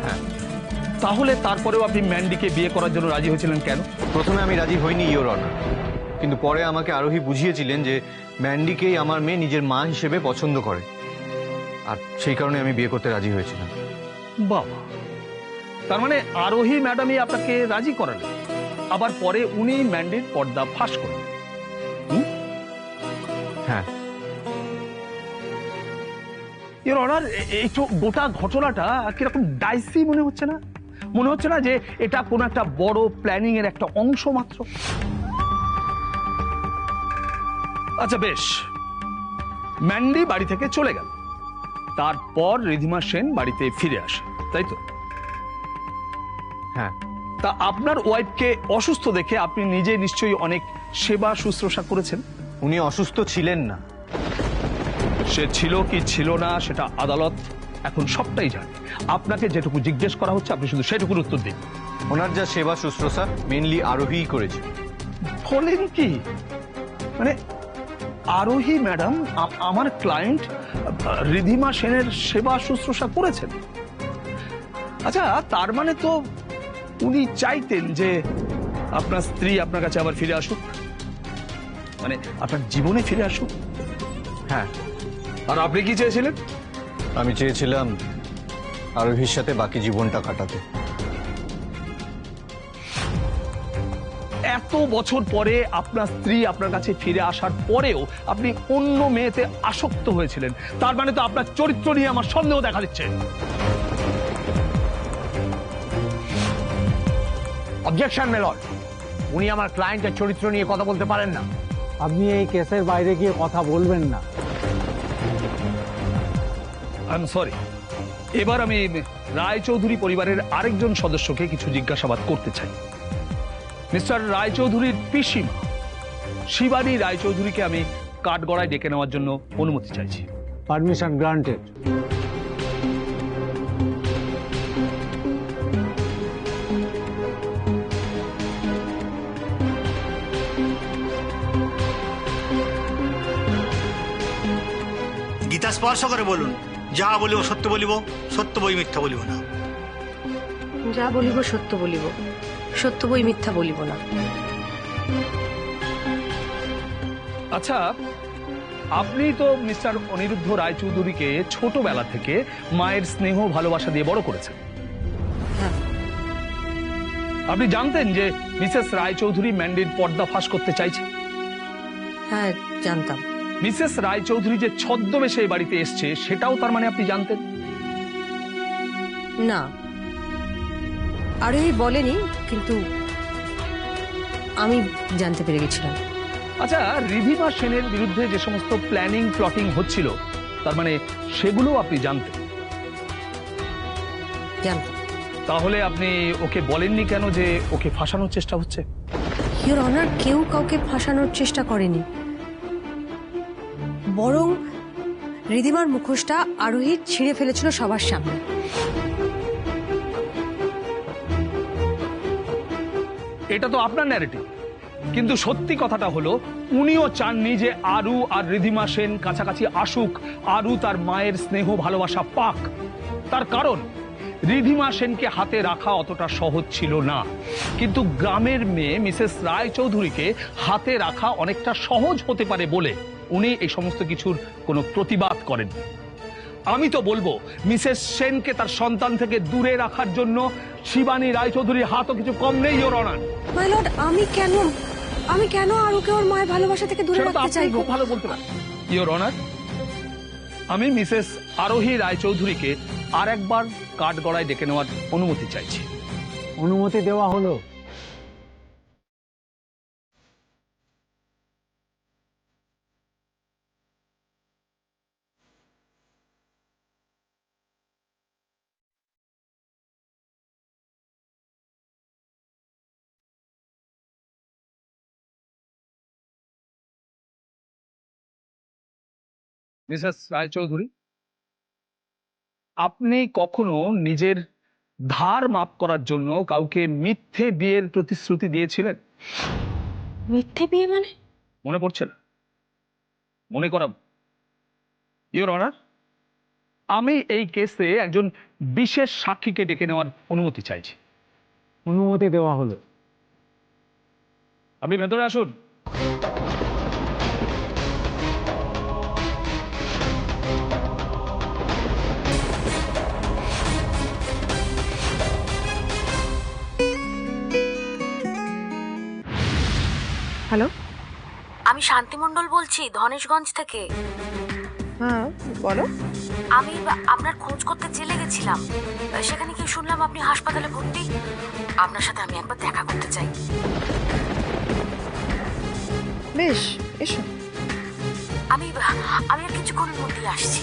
[SPEAKER 2] হ্যাঁ।
[SPEAKER 13] তাহলে তারপরেও আপনি ম্যান্ডিকে বিয়ে করার জন্য রাজি হয়েছিলেন কেন?
[SPEAKER 2] প্রথমে আমি রাজি হইনি ইওর অনার, কিন্তু পরে আমাকে আরোহী বুঝিয়েছিলেন যে ম্যান্ডিকেই আমার মেয়ে নিজের মা হিসেবে পছন্দ করে, আর সেই কারণে আমি বিয়ে করতে রাজি হয়েছিলাম।
[SPEAKER 13] বাবা, তার মানে আরোহী ম্যাডামই আপনাকে রাজি করালেন, আবার পরে উনি ম্যান্ডির পর্দা ফাঁস করলেন।
[SPEAKER 2] হ্যাঁ।
[SPEAKER 13] ইওর অনার, এই তো গোটা ঘটনাটা কিরকম ডাইসি মনে হচ্ছে না? মনে হচ্ছে না যে এটা কোনো একটা বড় প্ল্যানিং এর একটা অংশ মাত্র? আচ্ছা বেশ, ম্যান্ডি বাড়ি থেকে চলে গেল, তারপর রিধিমা সেন বাড়িতে ফিরে আসে, তাই তো?
[SPEAKER 2] হ্যাঁ।
[SPEAKER 13] তা আপনার ওয়াইফকে অসুস্থ দেখে আপনি নিজে নিশ্চয়ই অনেক সেবা শুশ্রূষা করেছেন।
[SPEAKER 2] উনি অসুস্থ ছিলেন না।
[SPEAKER 13] সে ছিল কি ছিল না সেটা আদালত এখন সবটাই জানে। আপনাকে যেটুকু জিজ্ঞেস করা হচ্ছে আপনি শুধু সেটুকুর উত্তর দিন।
[SPEAKER 2] ওনার যা সেবা শুশ্রূষা মেইনলি আরোহীই করেছে।
[SPEAKER 13] বলেন কি? মানে আরোহী ম্যাডাম আমার ক্লায়েন্ট রিধিমা সেনের সেবা শুশ্রূষা করেছেন? আচ্ছা, তার মানে তো উনি চাইতেন যে আপনার স্ত্রী আপনার কাছে আবার ফিরে আসুক, মানে আপনার জীবনে ফিরে আসুক।
[SPEAKER 2] হ্যাঁ।
[SPEAKER 13] আর আপনি কি চেয়েছিলেন?
[SPEAKER 2] আমি চেয়েছিলাম আরোহীর সাথে বাকি জীবনটা কাটাতে।
[SPEAKER 13] এত বছর পরে আপনার স্ত্রী আপনার কাছে ফিরে আসার পরেও আপনি অন্য মেয়েতে আসক্ত হয়েছিলেন, তার মানে তো আপনার চরিত্র নিয়ে আমার সন্দেহ দেখা দিচ্ছে।
[SPEAKER 16] অবজেকশন মেলর, উনি আমার ক্লায়েন্টের চরিত্র নিয়ে কথা বলতে পারেন না।
[SPEAKER 12] আপনি এই কেসের বাইরে গিয়ে কথা বলবেন না।
[SPEAKER 13] I am sorry. এবার আমি রায়চৌধুরী পরিবারের আরেকজন সদস্যকে কিছু জিজ্ঞাসাবাদ করতে চাই। মিস্টার রায়চৌধুরীর পিসিমা শিবানী রায়চৌধুরীকে আমি কাঠগড়ায় ডেকে নেওয়ার জন্য অনুমতি চাইছি।
[SPEAKER 12] Permission granted.
[SPEAKER 15] গীতা স্পর্শ করে বলুন, যাহা বলিব সত্য বলিব, সত্য বই মিথ্যা বলিব না।
[SPEAKER 7] যা বলিব সত্য বলিব, সত্য বই মিথ্যা বলিব না।
[SPEAKER 13] আচ্ছা, আপনি তো মিস্টার অনিরুদ্ধ রায়চৌধুরীকে ছোটবেলা থেকে মায়ের স্নেহ ভালোবাসা দিয়ে বড় করেছেন। আপনি জানতেন যে মিসেস রায়চৌধুরী ম্যান্ডির পর্দা ফাঁস করতে চাইছে?
[SPEAKER 7] হ্যাঁ, জানতাম।
[SPEAKER 13] মিসেস রায়চৌধুরী যে ছদ্মবেশে এই বাড়িতে এসছে সেটাও তার মানে আপনি জানতেন?
[SPEAKER 7] না, আরোহী বলেনি, কিন্তু আমি জানতে পেরে গেছিলাম।
[SPEAKER 13] আচ্ছা, রিধিমা সেনের বিরুদ্ধে যে সমস্ত প্ল্যানিং প্লটিং হচ্ছিল তার মানে সেগুলো আপনি জানতেন?
[SPEAKER 7] জানতাম।
[SPEAKER 13] তাহলে আপনি ওকে বলেননি কেন যে ওকে ফাঁসানোর চেষ্টা হচ্ছে?
[SPEAKER 7] ইওর অনার, কেউ কাউকে ফাঁসানোর চেষ্টা করেনি, বরং রিধিমার মুখোশটা আরোহী ছিঁড়ে ফেলেছিল সবার সামনে।
[SPEAKER 13] এটা তো আপনার ন্যারেটিভ, কিন্তু সত্যি কথাটা হলো উনিও চাননি যে আরু আর রিধিমা সেন কাছাকাছি আসুক, আরু তার মায়ের স্নেহ ভালোবাসা পাক। তার কারণ রিধিমা সেনকে হাতে রাখা অতটা সহজ ছিল না, কিন্তু গ্রামের মেয়ে মিসেস রায়চৌধুরীকে হাতে রাখা অনেকটা সহজ হতে পারে বলে উনি এই সমস্ত কিছুর কোনো প্রতিবাদ করেন। আমি তো বলবো মিসেস সেনকে তার সন্তান থেকে দূরে রাখার জন্য শিবানী রায়চৌধুরীর হাতও কিছু কম নেই, ইওর অনার।
[SPEAKER 7] মাই লর্ড, আমি কেন আরুকে ওর মায়ের ভালোবাসা থেকে দূরে রাখতে চাইবো?
[SPEAKER 13] খুব ভালো বলতে পারেন ইওর অনার। আমি মিসেস আরোহী রায়চৌধুরীকে আর একবার কাঠগড়ায় ডেকে নেওয়ার অনুমতি চাইছি।
[SPEAKER 12] অনুমতি দেওয়া হলো।
[SPEAKER 13] মিসেস রায়চৌধুরী, আপনি কখনো নিজের ধার মাপ করার জন্য কাউকে মিথ্যে বিয়ের প্রতিশ্রুতি দিয়েছিলেন?
[SPEAKER 17] মিথ্যে বিয়ে মানে?
[SPEAKER 13] মনে পড়ছে না? মনে করাবো। ইওর অনার, আমি এই কেসে একজন বিশেষ সাক্ষীকে ডেকে নেওয়ার অনুমতি চাইছি।
[SPEAKER 12] অনুমতি দেওয়া হলো।
[SPEAKER 13] আপনি ভেতরে আসুন।
[SPEAKER 1] হ্যালো,
[SPEAKER 20] আমি শান্তি মণ্ডল বলছি ধনেশগঞ্জ থেকে।
[SPEAKER 1] হ্যাঁ বলো।
[SPEAKER 20] আমি আপনার খোঁজ করতে জেলে গেছিলাম, সেখানে কি শুনলাম আপনি হাসপাতালে ভর্তি। আপনার সাথে আমি একবার দেখা করতে চাই।
[SPEAKER 1] বেশ, এসো।
[SPEAKER 20] আমি আর কিছুক্ষণের মধ্যেই আসছি।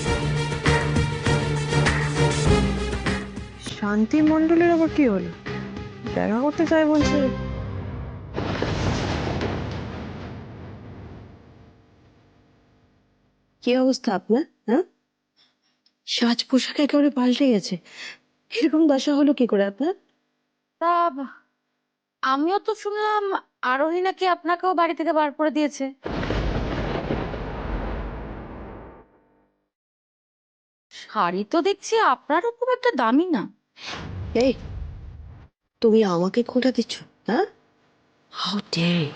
[SPEAKER 1] শান্তি মণ্ডলের আবার কি হলো? দেখা করতে চাই বলছে।
[SPEAKER 5] কি অবস্থা আপনার? হ্যাঁ, সাজ পোশাক একেবারে পাল্টে গেছে। এরকম দশা হলো কি করে আপনার?
[SPEAKER 20] তা আমিও তো শুনলাম আরোহী নাকি আপনাকেও বাড়ি থেকে বার করে দিয়েছে। শাড়ি তো দেখছি আপনারও খুব একটা দামি না।
[SPEAKER 5] এই, তুমি আমাকে খোঁটা দিচ্ছ? হ্যাঁ, হাউ ডেয়ার ইউ!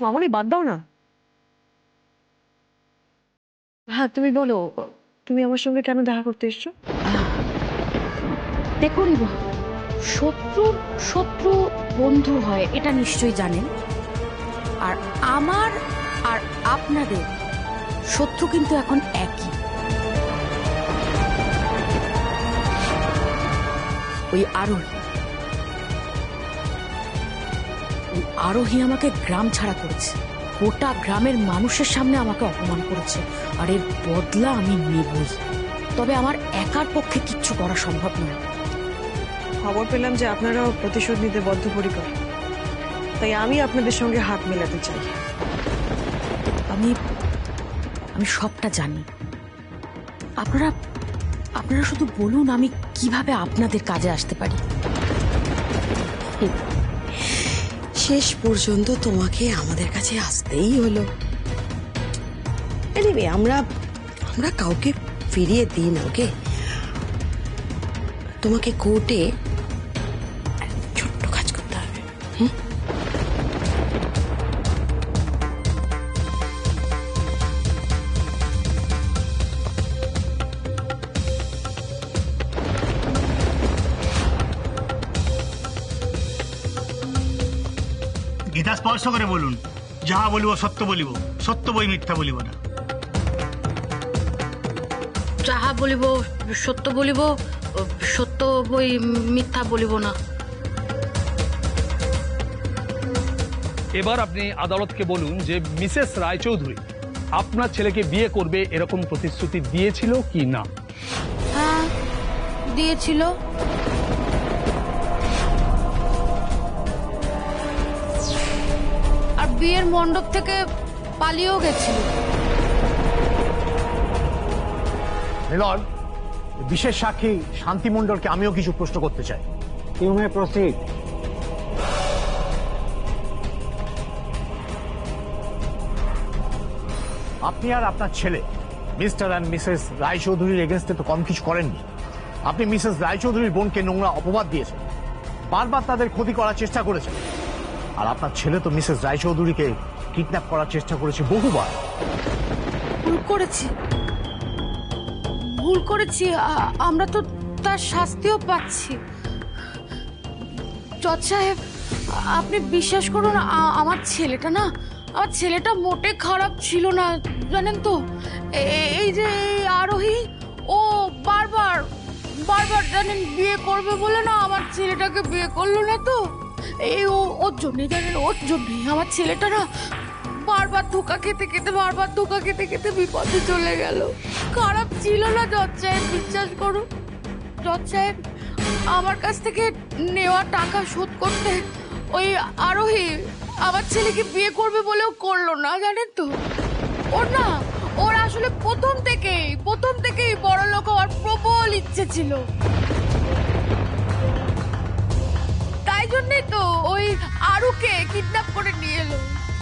[SPEAKER 1] মামনি বাদ দাও না। হ্যাঁ তুমি বলো, তুমি আমার সঙ্গে কেন দেখা করতে এসছো?
[SPEAKER 20] দেখুন, শত্রুর শত্রু বন্ধু হয় এটা নিশ্চয়ই জানেন। আর আমার আর আপনাদের শত্রু কিন্তু এখন একই। ওই আরোহী আমাকে গ্রাম ছাড়া করেছে, গোটা গ্রামের মানুষের সামনে আমাকে অপমান করেছে, আর এর বদলা আমি নেবই। তবে আমার একার পক্ষে কিচ্ছু করা সম্ভব নয়।
[SPEAKER 1] খবর পেলাম যে আপনারাও প্রতিশোধ নিতে বদ্ধপরিকর, তাই আমি আপনাদের সঙ্গে হাত মেলাতে চাই।
[SPEAKER 20] আমি সবটা জানি। আপনারা শুধু বলুন আমি কিভাবে আপনাদের কাজে আসতে পারি।
[SPEAKER 5] শেষ পর্যন্ত তোমাকে আমাদের কাছে আসতেই হলো। এনিওয়ে, আমরা কাউকে ফিরিয়ে দিই না, ওকে? তোমাকে কোর্টে ছোট্ট কাজ করতে হবে।
[SPEAKER 15] গীতা স্পর্শ করে বলুন, যাহা বলিব সত্য বলিব, সত্য বই মিথ্যা বলিব না।
[SPEAKER 20] যাহা বলিব সত্য বলিব, সত্য বই মিথ্যা বলিব না।
[SPEAKER 13] এবার আপনি আদালতকে বলুন যে মিসেস রায়চৌধুরী আপনার ছেলেকে বিয়ে করবে এরকম প্রতিশ্রুতি দিয়েছিল কি না?
[SPEAKER 20] হ্যাঁ, দিয়েছিল। আর বিয়ের মণ্ডপ থেকে পালিয়েও গেছিল।
[SPEAKER 16] মিলন, বিশেষ সাক্ষী শান্তি মণ্ডলকে আমিও কিছু প্রশ্ন করতে চাই।
[SPEAKER 12] You may proceed.
[SPEAKER 16] আপনি আর আপনার ছেলে মিস্টার অ্যান্ড মিসেস রায়চৌধুরীর এগেনস্টে তো কম কিছু করেননি। আপনি মিসেস রায়চৌধুরীর বোনকে নোংরা অপবাদ দিয়েছেন, বারবার তাদের ক্ষতি করার চেষ্টা করেছেন। আর আপনার ছেলে তো মিসেস রায়চৌধুরীকে কিডন্যাপ করার চেষ্টা করেছে বহুবার।
[SPEAKER 20] ভুল করেছি, আমরা তো তার শাস্তিও পাচ্ছি। জজ সাহেব, আপনি বিশ্বাস করুন, আমার ছেলেটা মোটে খারাপ ছিল না, জানেন তো। এই যে আরোহী, ও বারবার জানেন বিয়ে করবে বলে না আমার ছেলেটাকে বিয়ে করলো না তো। ওর জন্যই জানেন, ওর জন্যই আমার ছেলেটা না বারবার ধোকা খেতে খেতে বিপদে চলে গেল। খারাপ ছিল না জজ সাহেব, বিশ্বাস করুন। জজ সাহেব, আমার কাছ থেকে নেওয়া টাকা শোধ করতে ওই আরোহী আমার ছেলেকে বিয়ে করবে বলেও করলো না, জানেন তো। ওর আসলে প্রথম থেকেই বড় লোক হওয়ার প্রবল ইচ্ছে ছিল। তাই জন্যই তো ওই আরুকে কিডন্যাপ করে নিয়ে এলো।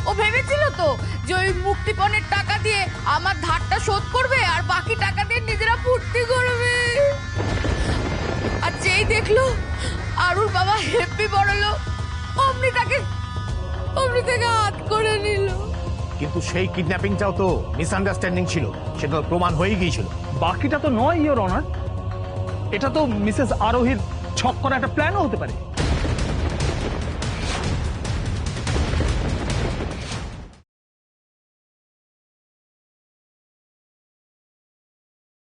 [SPEAKER 20] ও ভেবেছিল তো যে ওই মুক্তিপণের টাকা দিয়ে আমার ধারটা শোধ করবে আর বাকি টাকা দিয়ে নিজেরা ফুর্তি করবে। আর যেই দেখলো আরুর বাবা হেব্বি বড়লো, অমনি থেকে হাত করে নিল।
[SPEAKER 16] কিন্তু সেই কিডন্যাপিংটাও তো মিসআন্ডারস্ট্যান্ডিং ছিল, সেটা প্রমাণ হয়ে গিয়েছিল।
[SPEAKER 13] বাকিটা তো নয় ইওর অনার, এটা তো মিসেস আরোহীর ছক করা একটা প্ল্যানও হতে পারে।